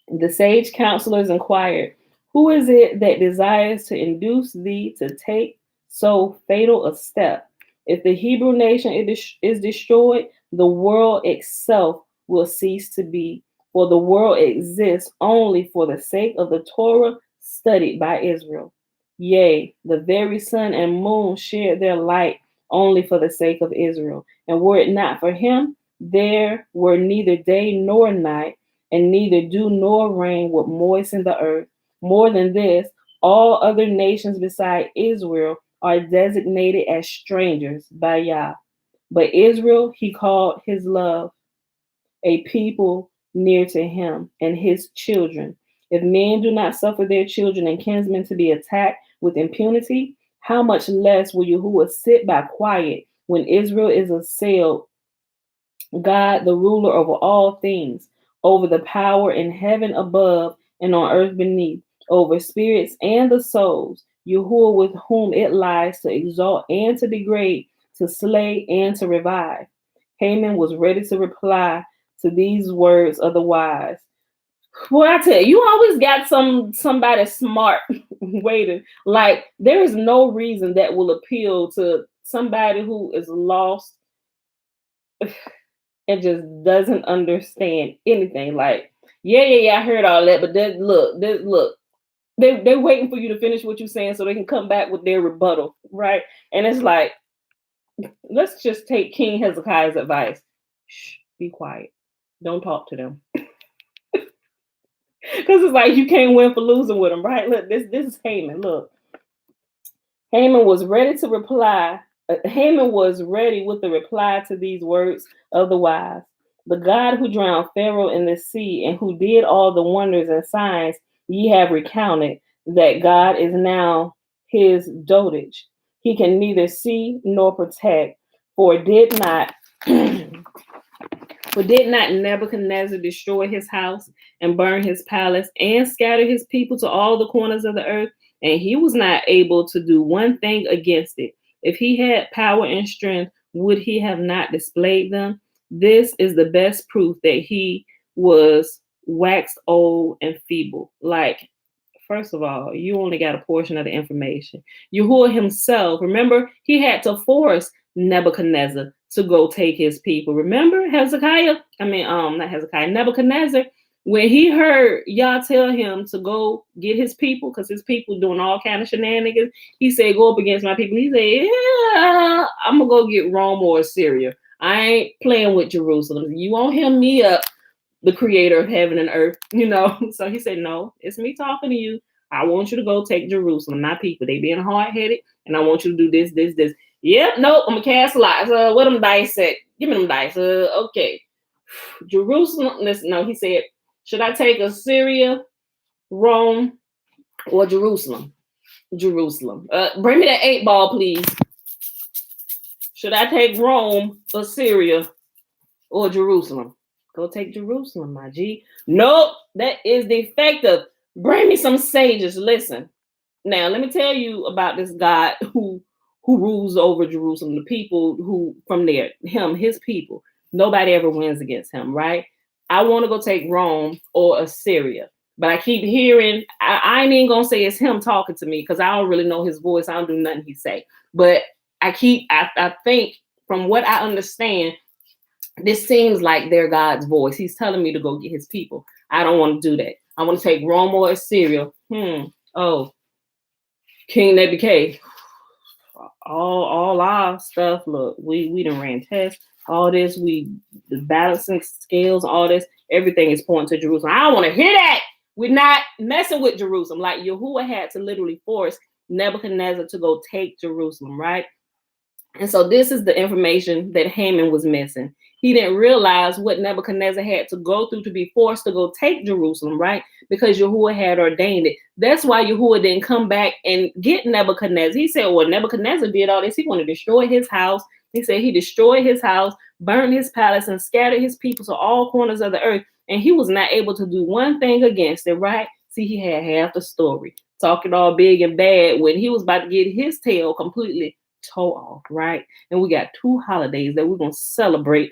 The sage counselors inquired, who is it that desires to induce thee to take so fatal a step? If the Hebrew nation is destroyed, the world itself will cease to be, for the world exists only for the sake of the Torah studied by Israel. Yea, the very sun and moon shared their light only for the sake of Israel. And were it not for him, there were neither day nor night, and neither dew nor rain would moisten the earth. More than this, all other nations beside Israel are designated as strangers by Yah. But Israel he called his love, a people near to him, and his children. If men do not suffer their children and kinsmen to be attacked with impunity, how much less will Yahuwah sit by quiet when Israel is assailed? God, the ruler over all things, over the power in heaven above and on earth beneath, over spirits and the souls, Yahuah with whom it lies to exalt and to degrade, to slay and to revive. Haman was ready to reply to these words of the wise. Well, I tell you, you always got somebody smart waiting. Like, there is no reason that will appeal to somebody who is lost and just doesn't understand anything. Like, yeah, I heard all that, but look, they're waiting for you to finish what you're saying so they can come back with their rebuttal, right? And it's like, let's just take King Hezekiah's advice. Shh, be quiet. Don't talk to them. Because it's like you can't win for losing with them, right? Look, this is Haman. Look, Haman was ready to reply. Haman was ready with the reply to these words of the wise. The God who drowned Pharaoh in the sea and who did all the wonders and signs ye have recounted, that God is now his dotage. He can neither see nor protect, for did not Nebuchadnezzar destroy his house and burn his palace and scatter his people to all the corners of the earth? And he was not able to do one thing against it. If he had power and strength, would he have not displayed them? This is the best proof that he was waxed old and feeble. Like, first of all, you only got a portion of the information. Yahuah himself, remember, he had to force Nebuchadnezzar to go take his people. Remember Nebuchadnezzar, when he heard y'all tell him to go get his people, because his people doing all kind of shenanigans, he said, go up against my people. He said, yeah, I'm going to go get Rome or Assyria. I ain't playing with Jerusalem. You won't hem me up, the creator of heaven and earth, So he said, no, it's me talking to you. I want you to go take Jerusalem, my people. They being hard-headed, and I want you to do this. Yep, nope, I'm gonna cast lots. What them dice at? Give me them dice. Okay. Jerusalem. Listen, no, he said, should I take Assyria, Rome, or Jerusalem? Jerusalem. Bring me that 8-ball, please. Should I take Rome, Assyria, or Jerusalem? Go take Jerusalem, my G. Nope, that is defective. Bring me some sages. Listen. Now, let me tell you about this God who rules over Jerusalem, the people who from there, his people. Nobody ever wins against him, right? I want to go take Rome or Assyria, but I keep hearing, I ain't even gonna say it's him talking to me because I don't really know his voice. I don't do nothing he say, but I think from what I understand, this seems like they're God's voice. He's telling me to go get his people. I don't want to do that. I want to take Rome or Assyria. Oh, King Nebuchadnezzar. All our stuff. Look, we done ran tests. All this, the balancing scales, all this, everything is pointing to Jerusalem. I don't want to hear that. We're not messing with Jerusalem. Like Yahuah had to literally force Nebuchadnezzar to go take Jerusalem, right? And so this is the information that Haman was missing. He didn't realize what Nebuchadnezzar had to go through to be forced to go take Jerusalem, right? Because Yahuah had ordained it. That's why Yahuah didn't come back and get Nebuchadnezzar. He said, well, Nebuchadnezzar did all this. He wanted to destroy his house. He said he destroyed his house, burned his palace, and scattered his people to all corners of the earth. And he was not able to do one thing against it, right? See, he had half the story. Talking all big and bad when he was about to get his tail completely toe off, right? And we got 2 holidays that we're going to celebrate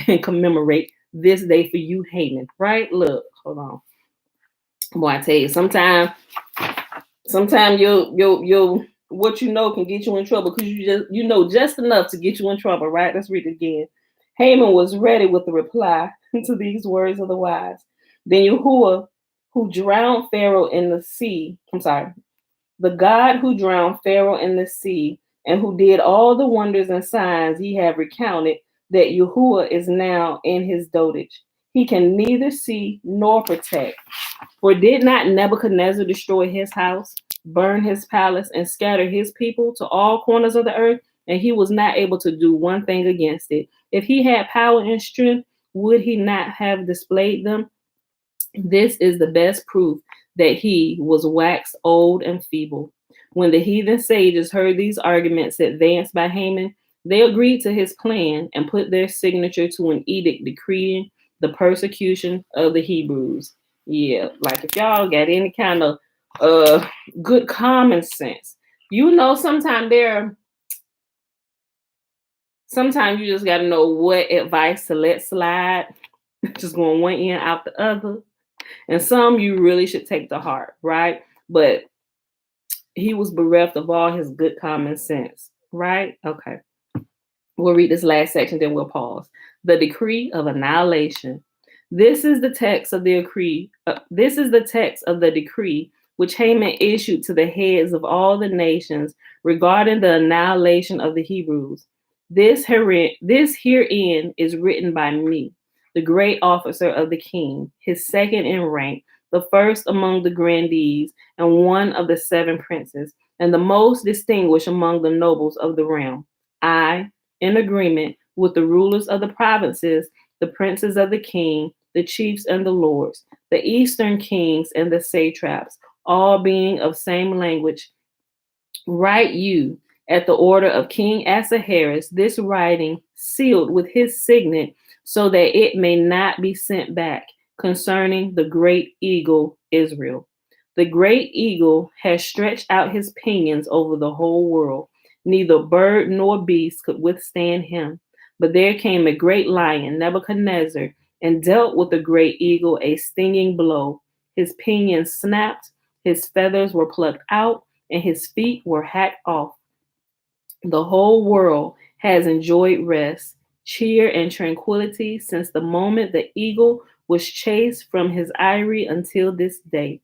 and commemorate this day for you, Haman, right? Look, hold on. Boy, I tell you, sometimes you'll what you know can get you in trouble because you know just enough to get you in trouble, right? Let's read it again. Haman was ready with the reply to these words of the wise. Then Yahuah, who drowned Pharaoh in the sea, the God who drowned Pharaoh in the sea and who did all the wonders and signs ye have recounted, that Yahuah is now in his dotage. He can neither see nor protect. For did not Nebuchadnezzar destroy his house, burn his palace, and scatter his people to all corners of the earth? And he was not able to do one thing against it. If he had power and strength, would he not have displayed them? This is the best proof that he was waxed old and feeble. When the heathen sages heard these arguments advanced by Haman, they agreed to his plan and put their signature to an edict decreeing the persecution of the Hebrews. Yeah, like if y'all got any kind of good common sense, sometimes you just got to know what advice to let slide, just going one end out the other, and some you really should take to heart, right? But he was bereft of all his good common sense, right? Okay. We'll read this last section, then we'll pause. The decree of annihilation. This is the text of the decree. This is the text of the decree which Haman issued to the heads of all the nations regarding the annihilation of the Hebrews. This herein is written by me, the great officer of the king, his second in rank, the first among the grandees, and one of the 7 princes, and the most distinguished among the nobles of the realm. I, in agreement with the rulers of the provinces, the princes of the king, the chiefs and the lords, the eastern kings and the satraps, all being of same language, write you at the order of King Ahasuerus this writing sealed with his signet, so that it may not be sent back, concerning the great eagle Israel. The great eagle has stretched out his pinions over the whole world. Neither bird nor beast could withstand him. But there came a great lion, Nebuchadnezzar, and dealt with the great eagle a stinging blow. His pinions snapped, his feathers were plucked out, and his feet were hacked off. The whole world has enjoyed rest, cheer, and tranquility since the moment the eagle was chased from his eyrie until this day.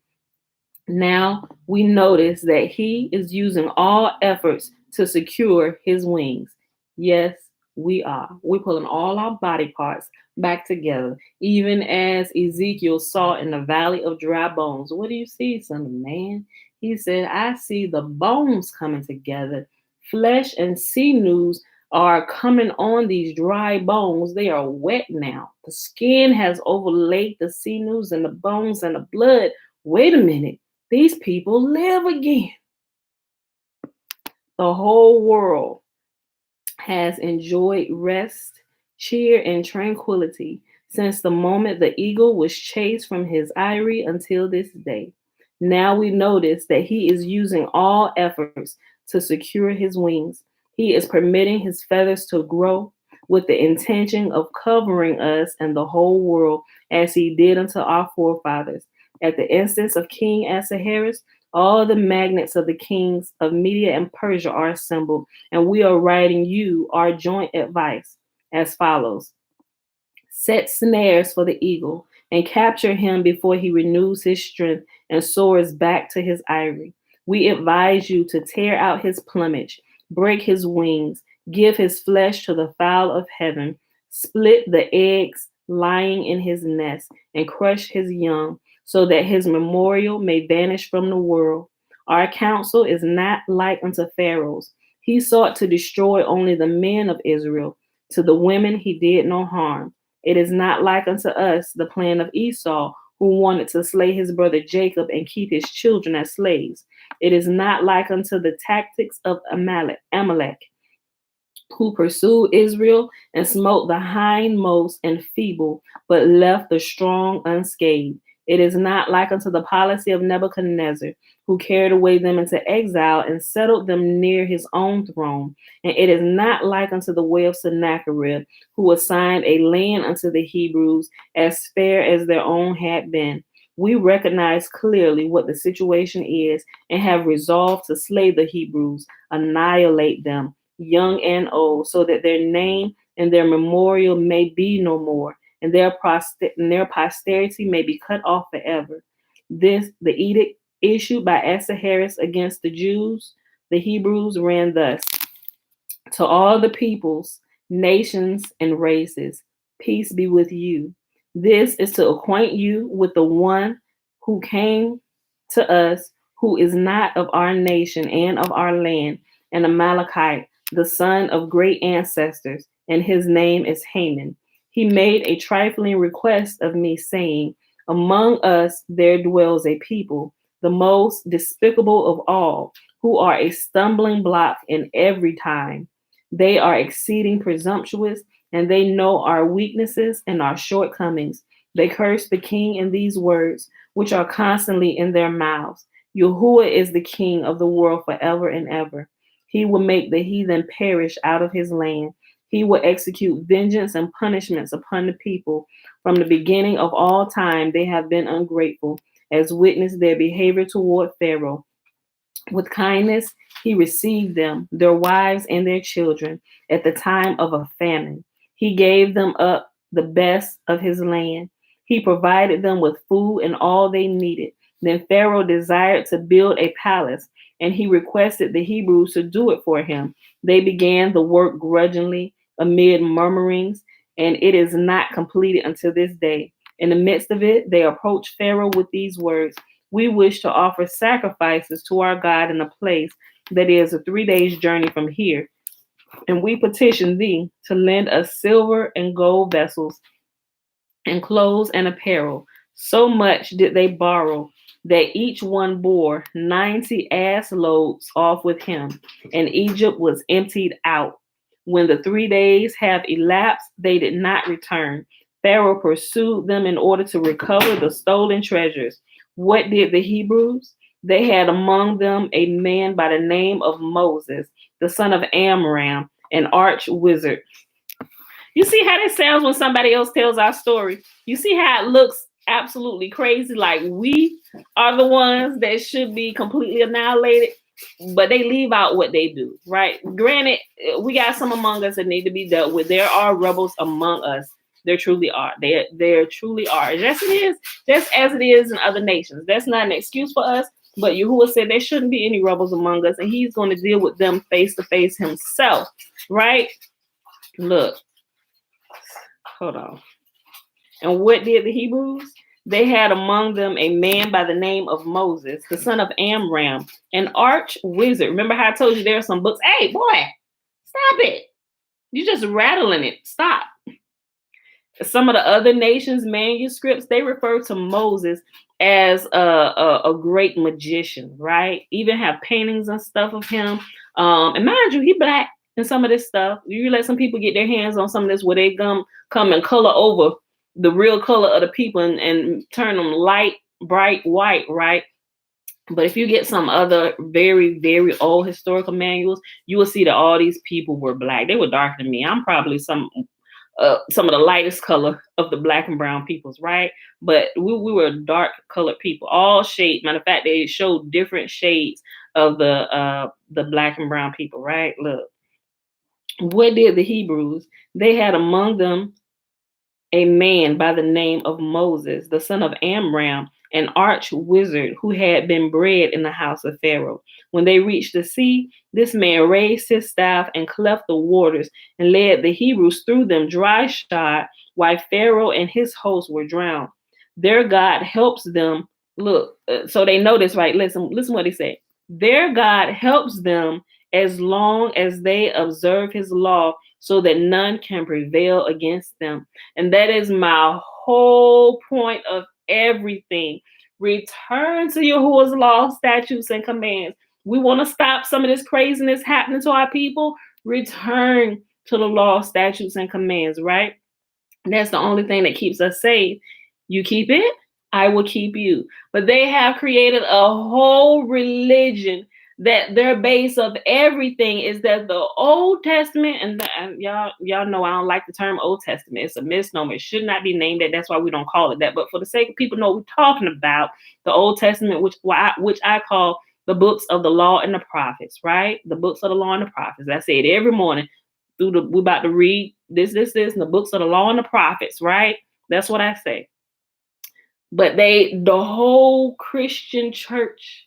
Now we notice that he is using all efforts to secure his wings. Yes, we are. We're pulling all our body parts back together, even as Ezekiel saw in the valley of dry bones. What do you see, son of man? He said, I see the bones coming together. Flesh and sinews are coming on these dry bones. They are wet now. The skin has overlaid the sinews and the bones and the blood. Wait a minute. These people live again. The whole world has enjoyed rest, cheer, and tranquility since the moment the eagle was chased from his eyrie until this day. Now we notice that he is using all efforts to secure his wings. He is permitting his feathers to grow with the intention of covering us and the whole world as he did unto our forefathers. At the instance of King Ahasuerus, all the magnates of the kings of Media and Persia are assembled, and we are writing you our joint advice as follows. Set snares for the eagle and capture him before he renews his strength and soars back to his eyrie. We advise you to tear out his plumage, break his wings, give his flesh to the fowl of heaven, split the eggs lying in his nest, and crush his young, so that his memorial may vanish from the world. Our counsel is not like unto Pharaoh's. He sought to destroy only the men of Israel. To the women he did no harm. It is not like unto us the plan of Esau, who wanted to slay his brother Jacob and keep his children as slaves. It is not like unto the tactics of Amalek, who pursued Israel and smote the hindmost and feeble, but left the strong unscathed. It is not like unto the policy of Nebuchadnezzar, who carried away them into exile and settled them near his own throne. And it is not like unto the way of Sennacherib, who assigned a land unto the Hebrews as fair as their own had been. We recognize clearly what the situation is and have resolved to slay the Hebrews, annihilate them, young and old, so that their name and their memorial may be no more, and their posterity may be cut off forever. The edict issued by Ahasuerus against the Jews, the Hebrews, ran thus: to all the peoples, nations, and races, peace be with you. This is to acquaint you with the one who came to us, who is not of our nation and of our land, an Amalekite, the son of great ancestors, and his name is Haman. He made a trifling request of me, saying, among us there dwells a people, the most despicable of all, who are a stumbling block in every time. They are exceeding presumptuous and they know our weaknesses and our shortcomings. They curse the king in these words, which are constantly in their mouths. Yahuah is the king of the world forever and ever. He will make the heathen perish out of his land. He will execute vengeance and punishments upon the people. From the beginning of all time, they have been ungrateful, as witness their behavior toward Pharaoh. With kindness, he received them, their wives, and their children at the time of a famine. He gave them up the best of his land. He provided them with food and all they needed. Then Pharaoh desired to build a palace, and he requested the Hebrews to do it for him. They began the work grudgingly amid murmurings, and it is not completed until this day. In the midst of it, they approached Pharaoh with these words: we wish to offer sacrifices to our God in a place that is a 3 days' journey from here. And we petition thee to lend us silver and gold vessels and clothes and apparel. So much did they borrow that each one bore 90 ass loads off with him, and Egypt was emptied out. When the 3 days have elapsed, they did not return. Pharaoh pursued them in order to recover the stolen treasures. What did the Hebrews? They had among them a man by the name of Moses, the son of Amram, an arch wizard. You see how that sounds when somebody else tells our story? You see how it looks absolutely crazy, like we are the ones that should be completely annihilated, but they leave out what they do, right? Granted, we got some among us that need to be dealt with. There are rebels among us. There truly are. There truly are. Just as it is in other nations. That's not an excuse for us, but Yahuah said there shouldn't be any rebels among us, and he's going to deal with them face to face himself, right? Look, hold on. And what did the Hebrews? They had among them a man by the name of Moses, the son of Amram, an arch wizard. Remember how I told you there are some books? Hey, boy, stop it. You're just rattling it. Stop. Some of the other nations' manuscripts, they refer to Moses as a great magician, right? Even have paintings and stuff of him. And mind you, he black in some of this stuff. You let some people get their hands on some of this where they come and color over the real color of the people and turn them light, bright white, right? But if you get some other very, very old historical manuals, you will see that all these people were black. They were darker than me. I'm probably some of the lightest color of the black and brown peoples, right? But we were dark colored people, all shades. Matter of fact, they showed different shades of the black and brown people, right? Look, what did the Hebrews? They had among them a man by the name of Moses, the son of Amram, an arch wizard who had been bred in the house of Pharaoh. When they reached the sea, this man raised his staff and cleft the waters and led the Hebrews through them dry shod, while Pharaoh and his hosts were drowned. Their God helps them. Look, so they know this, right? Listen what he said. Their God helps them as long as they observe his law, so that none can prevail against them. And that is my whole point of everything. Return to Yahuwah's law, statutes, and commands. We want to stop some of this craziness happening to our people. Return to the law, statutes, and commands, right? That's the only thing that keeps us safe. You keep it, I will keep you. But they have created a whole religion that their base of everything is that the Old Testament, and y'all know I don't like the term Old Testament. It's a misnomer. It should not be named that. That's why we don't call it that. But for the sake of people know we're talking about the Old Testament, which I call the books of the law and the prophets, right? The books of the law and the prophets. I say it every morning. We're about to read this, and the books of the law and the prophets, right? That's what I say. But the whole Christian church,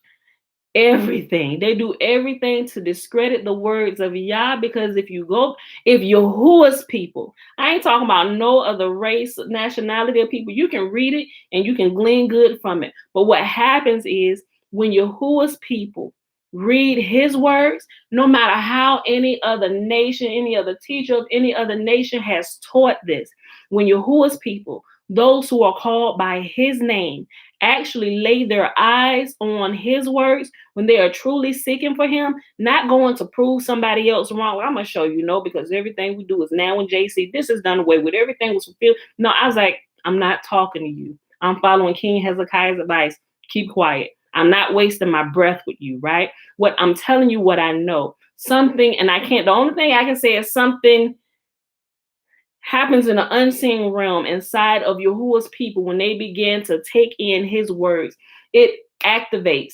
everything. They do everything to discredit the words of Yah, because if Yahuwah's people, I ain't talking about no other race, nationality of people, you can read it and you can glean good from it. But what happens is when Yahuwah's people read his words, no matter how any other nation, any other teacher of any other nation has taught this, when Yahuwah's people those who are called by his name actually lay their eyes on his words when they are truly seeking for him, not going to prove somebody else wrong. Well, I'm going to show you, no, because everything we do is now in JC. This is done away with. Everything was fulfilled. No, I was like, I'm not talking to you. I'm following King Hezekiah's advice. Keep quiet. I'm not wasting my breath with you, right? What I'm telling you, what I know. Something, and the only thing I can say is something happens in an unseen realm inside of Yahuwah's people when they begin to take in his words. It reactivates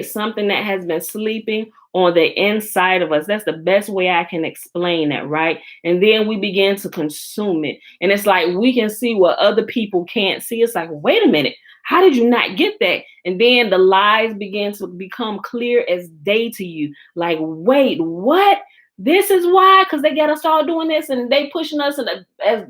something that has been sleeping on the inside of us. That's the best way I can explain that, right? And then we begin to consume it. And it's like we can see what other people can't see. It's like, wait a minute, how did you not get that? And then the lies begin to become clear as day to you. Like, wait, what? This is why? Because they got us all doing this and they pushing us as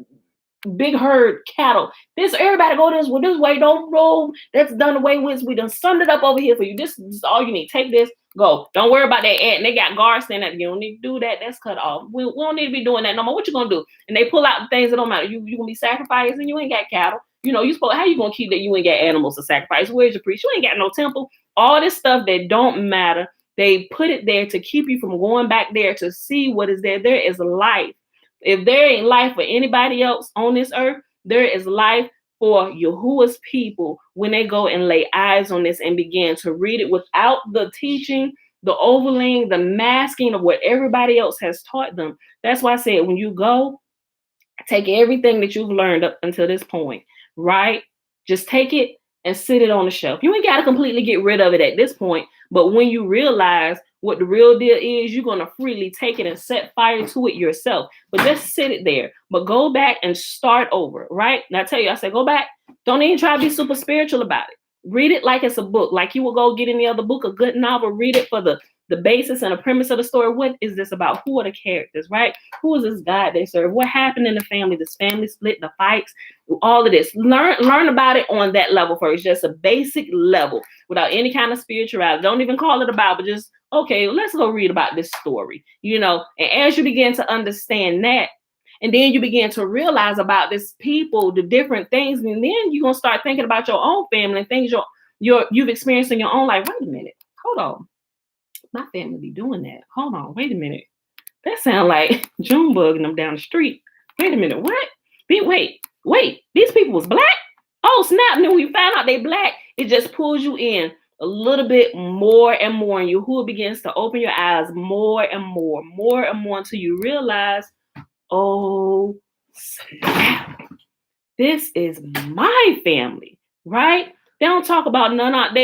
big herd cattle. Everybody go this way, don't roll. That's done away with. We done summed it up over here for you. This is all you need. Take this, go. Don't worry about that ant. And they got guards standing up. You don't need to do that. That's cut off. We don't need to be doing that no more. What you gonna do? And they pull out the things that don't matter. You gonna be sacrificed and you ain't got cattle. How you gonna keep that? You ain't got animals to sacrifice. Where's your priest? You ain't got no temple. All this stuff that don't matter. They put it there to keep you from going back there to see what is there. There is life. If there ain't life for anybody else on this earth, there is life for Yahuwah's people when they go and lay eyes on this and begin to read it without the teaching, the overlaying, the masking of what everybody else has taught them. That's why I said when you go, take everything that you've learned up until this point, right? Just take it and sit it on the shelf. You ain't got to completely get rid of it at this point, but when you realize what the real deal is, you're going to freely take it and set fire to it yourself. But just sit it there. But go back and start over, right? And I tell you, I said, go back. Don't even try to be super spiritual about it. Read it like it's a book. Like you will go get any other book, a good novel, read it for the basis and the premise of the story. What is this about? Who are the characters, right? Who is this God they serve? What happened in the family? This family split, the fights, all of this. Learn about it on that level first. Just a basic level without any kind of spirituality. Don't even call it a Bible. Just, okay, let's go read about this story, and as you begin to understand that, and then you begin to realize about this people, the different things, and then you're going to start thinking about your own family and things you've experienced in your own life. Wait a minute. Hold on. My family be doing that. Hold on. Wait a minute. That sound like Ginzberg and them down the street. Wait a minute. What? Wait. These people was black? Oh, snap. And then when you find out they black, it just pulls you in a little bit more and more. And Yahuwah begins to open your eyes more and more until you realize, oh, snap. This is my family, right? They don't talk about none.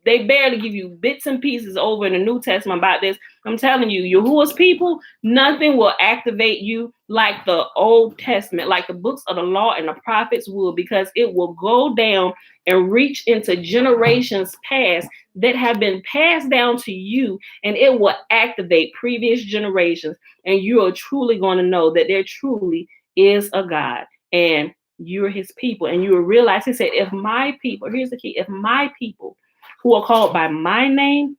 They barely give you bits and pieces over in the New Testament about this. I'm telling you, Yahuwah's people, nothing will activate you like the Old Testament, like the books of the law and the prophets will, because it will go down and reach into generations past that have been passed down to you, and it will activate previous generations. And you are truly going to know that there truly is a God, and you're his people. And you will realize, he said, if my people, here's the key, if my people who are called by my name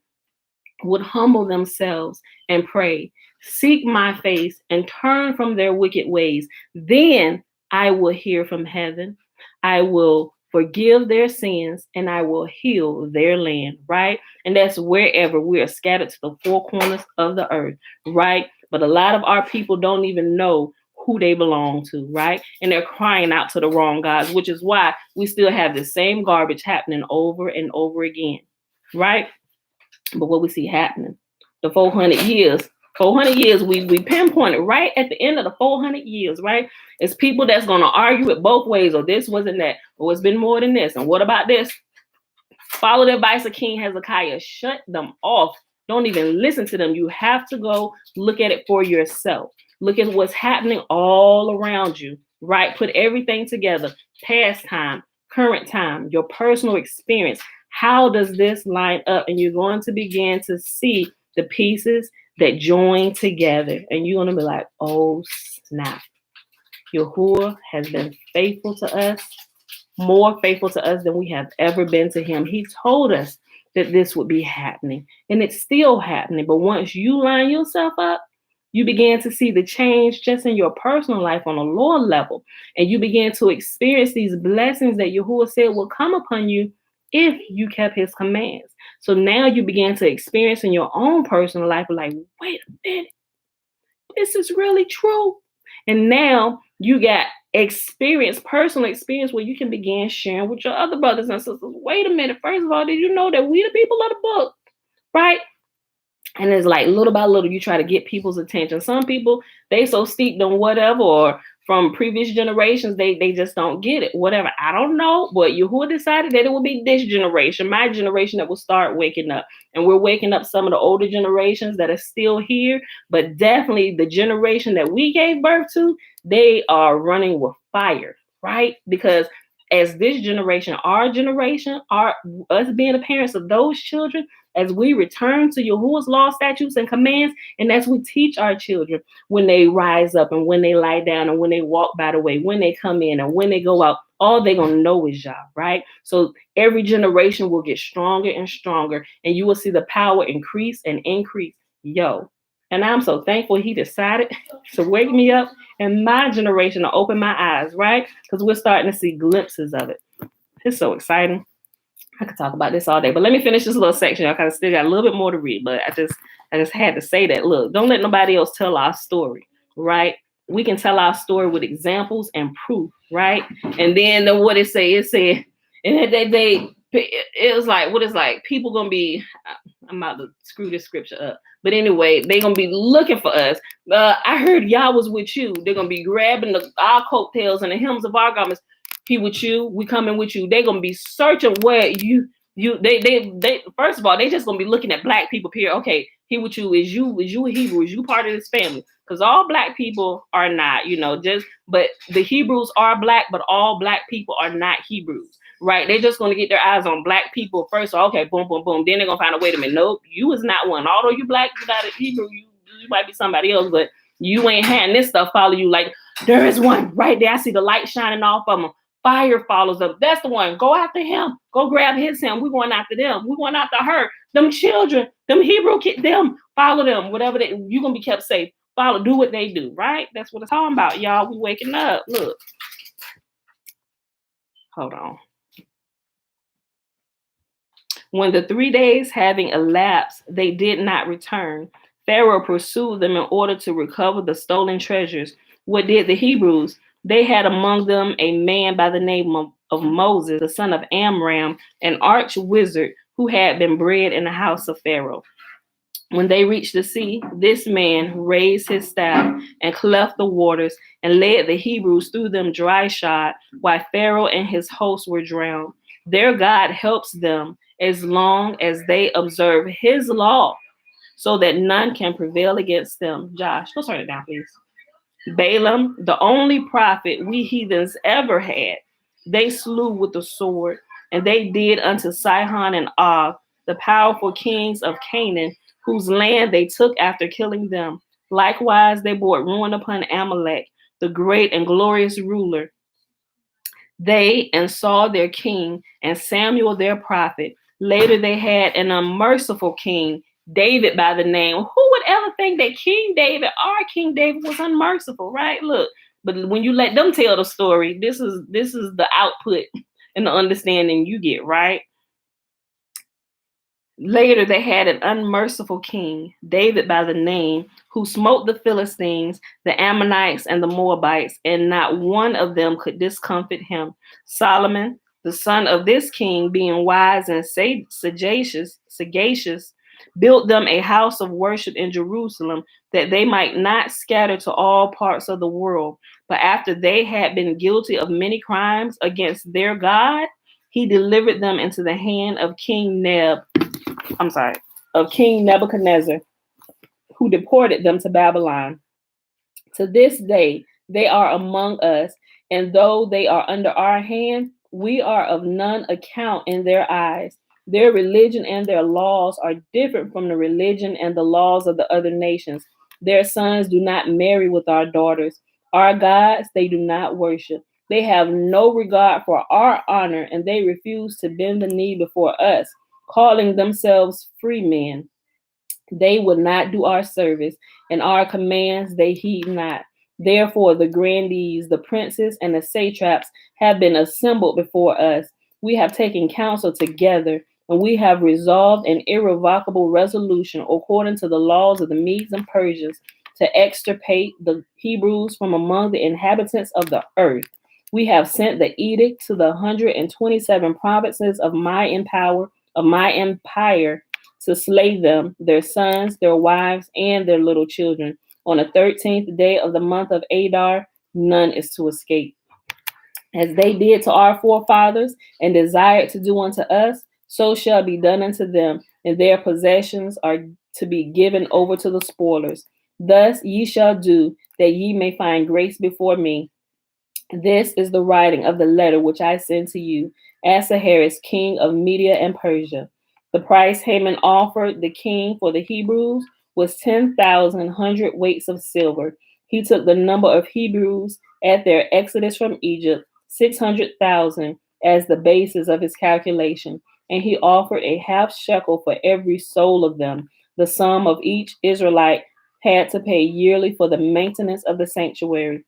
would humble themselves and pray, seek my face, and turn from their wicked ways, then I will hear from heaven. I will forgive their sins, and I will heal their land, right? And that's wherever we are scattered to the four corners of the earth, right? But a lot of our people don't even know who they belong to, right? And they're crying out to the wrong gods, which is why we still have the same garbage happening over and over again, right? But what we see happening, the 400 years, we pinpointed right at the end of the 400 years, right? It's people that's going to argue it both ways, or this wasn't that, or it's been more than this, and what about this? Follow the advice of King Hezekiah. Shut them off. Don't even listen to them. You have to go look at it for yourself. Look at what's happening all around you, right? Put everything together. Past time, current time, your personal experience. How does this line up? And you're going to begin to see the pieces that join together. And you're going to be like, oh, snap. Yahuwah has been faithful to us, more faithful to us than we have ever been to him. He told us that this would be happening, and it's still happening. But once you line yourself up, You began to see the change just in your personal life on a lower level. And you began to experience these blessings that Yahuwah said will come upon you if you kept his commands. So now you began to experience in your own personal life, like, wait a minute, this is really true. And now you got personal experience where you can begin sharing with your other brothers and sisters. Wait a minute, first of all, did you know that we the people of the book, right? And it's like little by little, you try to get people's attention. Some people, they so steeped on whatever, or from previous generations, they just don't get it. Whatever. I don't know. But Yahuwah decided that it would be this generation, my generation, that will start waking up. And we're waking up some of the older generations that are still here. But definitely the generation that we gave birth to, they are running with fire, right? Because as this generation, our generation, us being the parents of those children, as we return to Yahuwah's law, statutes, and commands, and as we teach our children when they rise up and when they lie down and when they walk by the way, when they come in and when they go out, all they're going to know is Yah, right? So every generation will get stronger and stronger, and you will see the power increase and increase. Yo. And I'm so thankful he decided to wake me up in my generation to open my eyes, right? Because we're starting to see glimpses of it. It's so exciting. I could talk about this all day, but let me finish this little section. I kind of still got a little bit more to read, but I just had to say that. Look, don't let nobody else tell our story, right? We can tell our story with examples and proof, right? And then what it said, and it was like, what is like, people gonna be, I'm about to screw this scripture up, but anyway, they gonna be looking for us. I heard Yah was with you. They're gonna be grabbing our coattails and the hems of our garments. He with you, we coming with you. They're gonna be searching where they first of all, they just gonna be looking at black people here. Okay, he with you, is you a Hebrew, is you part of this family? Because all black people are not, but the Hebrews are black, but all black people are not Hebrews, right? They're just gonna get their eyes on black people first. So okay, boom, boom, boom. Then they're gonna find a wait a minute. Nope, you is not one. Although you black, you not a Hebrew, you might be somebody else, but you ain't having this stuff follow you. Like, there is one right there. I see the light shining off of them. Fire follows up. That's the one. Go after him. Go grab his him. We're going after them. We're going after her. Them children, them Hebrew kids, them, follow them. Whatever you're going to be kept safe. Follow, do what they do, right? That's what it's talking about, y'all. We waking up. Look. Hold on. When the 3 days having elapsed, they did not return. Pharaoh pursued them in order to recover the stolen treasures. What did the Hebrews? They had among them a man by the name of Moses, the son of Amram, an arch wizard who had been bred in the house of Pharaoh. When they reached the sea, this man raised his staff and cleft the waters and led the Hebrews through them dry shod, while Pharaoh and his hosts were drowned. Their God helps them as long as they observe his law, so that none can prevail against them. Josh, go turn it down, please. Balaam, the only prophet we heathens ever had, they slew with the sword, and they did unto Sihon and Og, the powerful kings of Canaan, whose land they took after killing them. Likewise, they brought ruin upon Amalek, the great and glorious ruler. They and Saul their king, and Samuel their prophet. Later they had an unmerciful king, David by the name. Who would ever think that King David, our King David, was unmerciful, right? Look, but when you let them tell the story, this is the output and the understanding you get, right? Later they had an unmerciful king, David by the name, who smote the Philistines, the Ammonites, and the Moabites, and not one of them could discomfit him. Solomon, the son of this king, being wise and sagacious, built them a house of worship in Jerusalem, that they might not scatter to all parts of the world. But after they had been guilty of many crimes against their God, he delivered them into the hand of King Nebuchadnezzar, who deported them to Babylon. To this day, they are among us, and though they are under our hand, we are of none account in their eyes. Their religion and their laws are different from the religion and the laws of the other nations. Their sons do not marry with our daughters. Our gods they do not worship. They have no regard for our honor, and they refuse to bend the knee before us, calling themselves free men. They would not do our service, and our commands they heed not. Therefore, the grandees, the princes, and the satraps have been assembled before us. We have taken counsel together, and we have resolved an irrevocable resolution according to the laws of the Medes and Persians to extirpate the Hebrews from among the inhabitants of the earth. We have sent the edict to the 127 provinces of my empire to slay them, their sons, their wives, and their little children. On the 13th day of the month of Adar, none is to escape. As they did to our forefathers and desired to do unto us, so shall be done unto them, and their possessions are to be given over to the spoilers. Thus ye shall do, that ye may find grace before me. This is the writing of the letter which I send to you, Ahasuerus, king of Media and Persia. The price Haman offered the king for the Hebrews was 10,000 hundredweights of silver. He took the number of Hebrews at their exodus from Egypt, 600,000, as the basis of his calculation, and he offered a half shekel for every soul of them. The sum of each Israelite had to pay yearly for the maintenance of the sanctuary.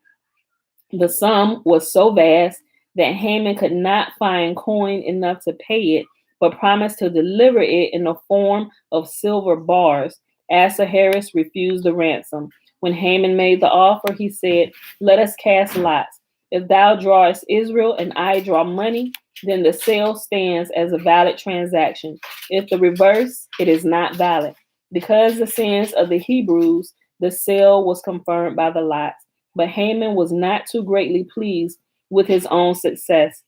The sum was so vast that Haman could not find coin enough to pay it, but promised to deliver it in the form of silver bars. Ahasuerus refused the ransom. When Haman made the offer, he said, "Let us cast lots. If thou drawest Israel and I draw money, then the sale stands as a valid transaction. If the reverse, it is not valid." Because the sins of the Hebrews, the sale was confirmed by the lots. But Haman was not too greatly pleased with his own success.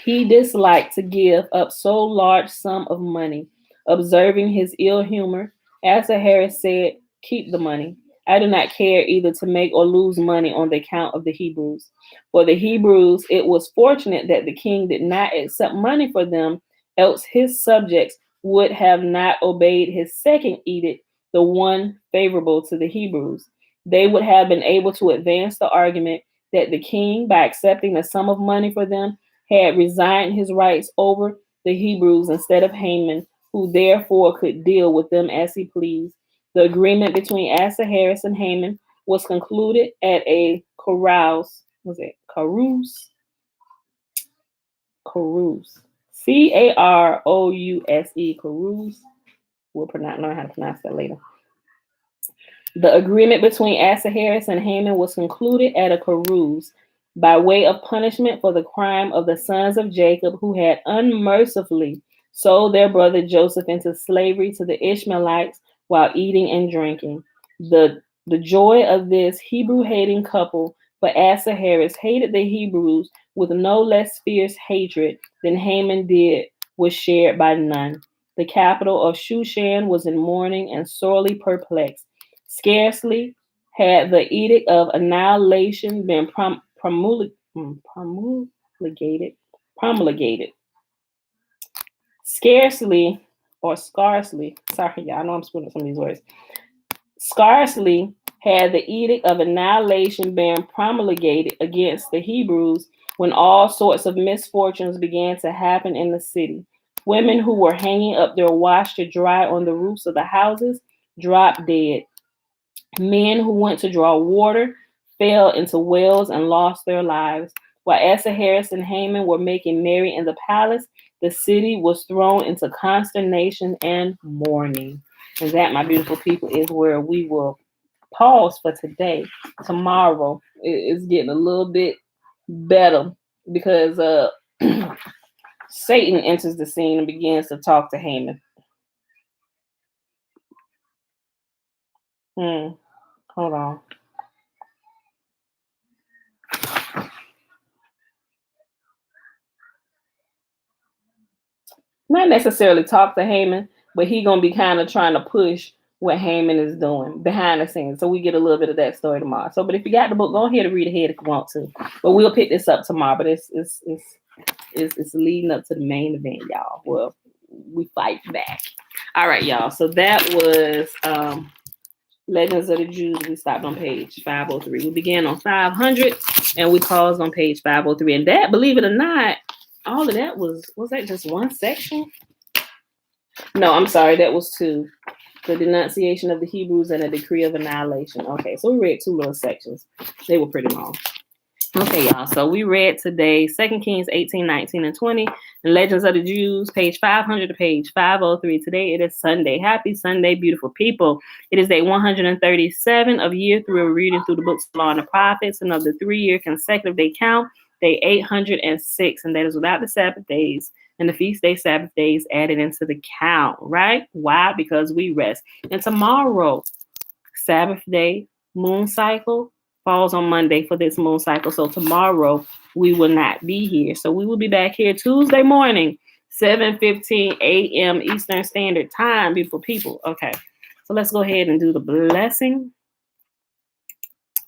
He disliked to give up so large sum of money. Observing his ill humor, Ahasuerus said, "Keep the money. I do not care either to make or lose money on the account of the Hebrews. For the Hebrews, it was fortunate that the king did not accept money for them, else his subjects would have not obeyed his second edict, the one favorable to the Hebrews. They would have been able to advance the argument that the king, by accepting a sum of money for them, had resigned his rights over the Hebrews instead of Haman, who therefore could deal with them as he pleased. The agreement between Ahasuerus and Haman was concluded at a carouse. Was it carouse? Carouse. Carouse. Carouse. We'll learn how to pronounce that later. The agreement between Ahasuerus and Haman was concluded at a carouse by way of punishment for the crime of the sons of Jacob, who had unmercifully sold their brother Joseph into slavery to the Ishmaelites while eating and drinking. The joy of this Hebrew-hating couple, for Ahasuerus hated the Hebrews with no less fierce hatred than Haman did, was shared by none. The capital of Shushan was in mourning and sorely perplexed. Scarcely had the edict of annihilation been promulgated. Scarcely, sorry, y'all, I know I'm screwing up some of these words. Scarcely had the edict of annihilation been promulgated against the Hebrews when all sorts of misfortunes began to happen in the city. Women who were hanging up their wash to dry on the roofs of the houses dropped dead. Men who went to draw water fell into wells and lost their lives. While Ahasuerus and Haman were making merry in the palace, the city was thrown into consternation and mourning. And that, my beautiful people, is where we will pause for today. Tomorrow it's getting a little bit better because Satan enters the scene and begins to talk to Haman. Hold on. Not necessarily talk to Haman, but he gonna be kind of trying to push what Haman is doing behind the scenes. So we get a little bit of that story tomorrow. So, but if you got the book, go ahead and read ahead if you want to. But we'll pick this up tomorrow. But it's leading up to the main event, y'all. Well, we fight back. All right, y'all. So that was Legends of the Jews. We stopped on page 503. We began on 500 and we paused on page 503. And that, believe it or not, all of that was that just one section? No, I'm sorry, that was two. The denunciation of the Hebrews and a decree of annihilation. Okay, so we read 2 little sections. They were pretty long. Okay, y'all. So we read today 2 Kings 18, 19, and 20. And Legends of the Jews, page 500 to page 503. Today it is Sunday. Happy Sunday, beautiful people. It is day 137 of year 3. We're reading through the books of law and the prophets. And of the 3-year consecutive day count, day 806. And that is without the Sabbath days and the feast day Sabbath days added into the count, right? Why? Because we rest. And tomorrow, Sabbath day, moon cycle, falls on Monday for this moon cycle. So tomorrow we will not be here. So we will be back here Tuesday morning, 7:15 a.m. Eastern Standard Time, beautiful people. Okay, so let's go ahead and do the blessing,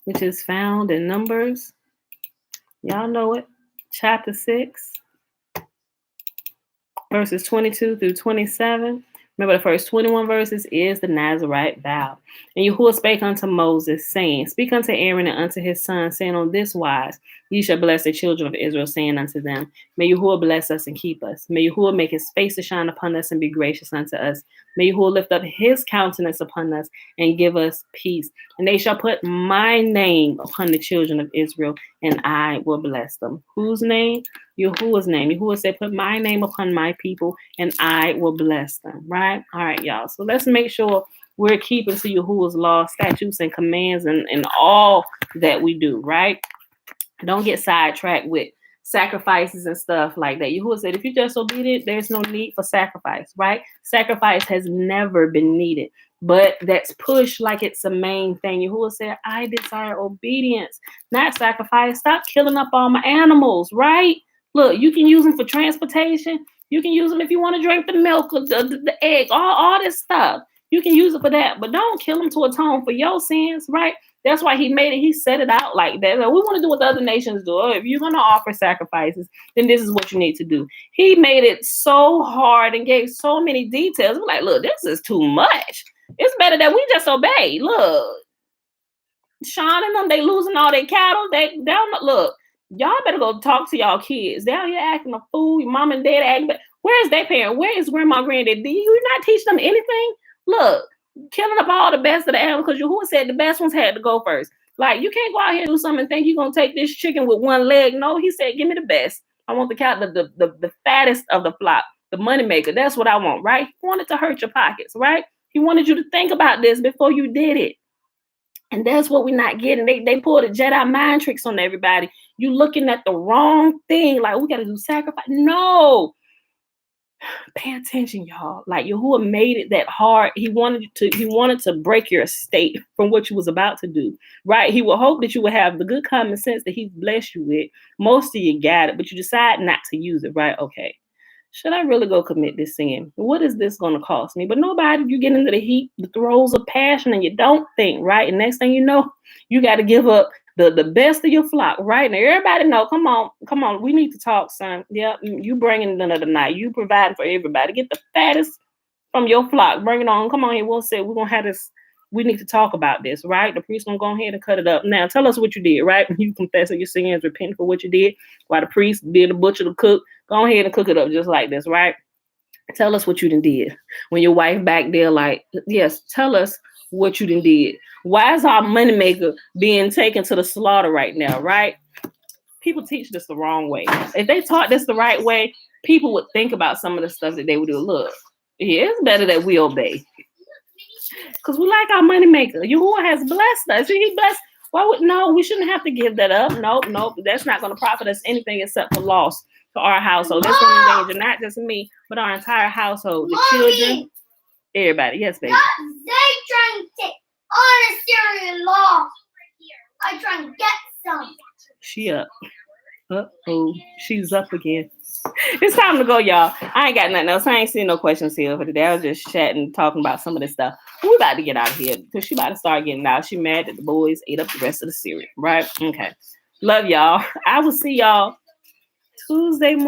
which is found in Numbers. Y'all know it. Chapter 6, verses 22 through 27. Remember, the first 21 verses is the Nazirite vow. And Yahuah spake unto Moses, saying, Speak unto Aaron and unto his sons, saying, On this wise ye shall bless the children of Israel, saying unto them, May Yahuah bless us and keep us. May Yahuah make his face to shine upon us and be gracious unto us. May Yahuah lift up his countenance upon us and give us peace. And they shall put my name upon the children of Israel, and I will bless them. Whose name? Yahuah's name. Yahuah said, Put my name upon my people, and I will bless them. Right? All right, y'all. So let's make sure we're keeping to Yahuah's laws, statutes, and commands and all that we do, right? Don't get sidetracked with sacrifices and stuff like that. Yahuah said, if you're just obedient, there's no need for sacrifice, right? Sacrifice has never been needed, but that's pushed like it's the main thing. Yahuah said, I desire obedience, not sacrifice. Stop killing up all my animals, right? Look, you can use them for transportation. You can use them if you want to drink the milk or the egg, all this stuff. You can use it for that, but don't kill them to atone for your sins, right? That's why he made it. He set it out like that. Like, we want to do what the other nations do. If you're going to offer sacrifices, then this is what you need to do. He made it so hard and gave so many details. We're like, look, this is too much. It's better that we just obey. Look, Sean and them, they losing all their cattle. They don't look. Y'all better go talk to y'all kids. They out here acting a fool. Your mom and dad acting. Where is their parent? Where is grandma, granddad? Do you not teach them anything? Look, killing up all the best of the animals, because Yahuah said the best ones had to go first. Like, you can't go out here and do something and think you're going to take this chicken with one leg. No, he said, give me the best. I want the cow, the fattest of the flock, the money maker. That's what I want, right? He wanted to hurt your pockets, right? He wanted you to think about this before you did it. And that's what we're not getting. They pulled the Jedi mind tricks on everybody. You looking at the wrong thing. Like, we got to do sacrifice. No. Pay attention, y'all. Like, Yahuah made it that hard. He wanted to break your estate from what you was about to do, right? He would hope that you would have the good common sense that he blessed you with. Most of you got it, but you decide not to use it, right? Okay. Should I really go commit this sin? What is this going to cost me? But nobody, you get into the heat, the throes of passion, and you don't think, right? And next thing you know, you got to give up the best of your flock, right? Now, everybody know, come on, we need to talk, son. Yeah, you bringing the night. You providing for everybody. Get the fattest from your flock. Bring it on. Come on here. We'll say we're going to have this. We need to talk about this, right? The priest going to go ahead and cut it up. Now, tell us what you did, right? You confess your sins, repent for what you did, while the priest being the butcher, the cook. Go ahead and cook it up just like this, right? Tell us what you done did. When your wife back there, like, yes, tell us what you done did. Why is our moneymaker being taken to the slaughter right now, right? People teach this the wrong way. If they taught this the right way, people would think about some of the stuff that they would do. Look, yeah, it's better that we obey. Because we like our moneymaker. Yahuah has blessed us. He blessed. No, we shouldn't have to give that up. Nope. That's not going to profit us anything except for loss to our household. That's going to endanger not just me, but our entire household, the children, everybody. Yes, baby. They trying to take unnecessary loss. I try and get some. She up. Uh-oh. She's up again. It's time to go, y'all. I ain't got nothing else. I ain't seen no questions here for today. I was just chatting, talking about some of this stuff. We about to get out of here because she about to start getting out. She mad that the boys ate up the rest of the cereal, right? Okay. Love y'all. I will see y'all Tuesday morning.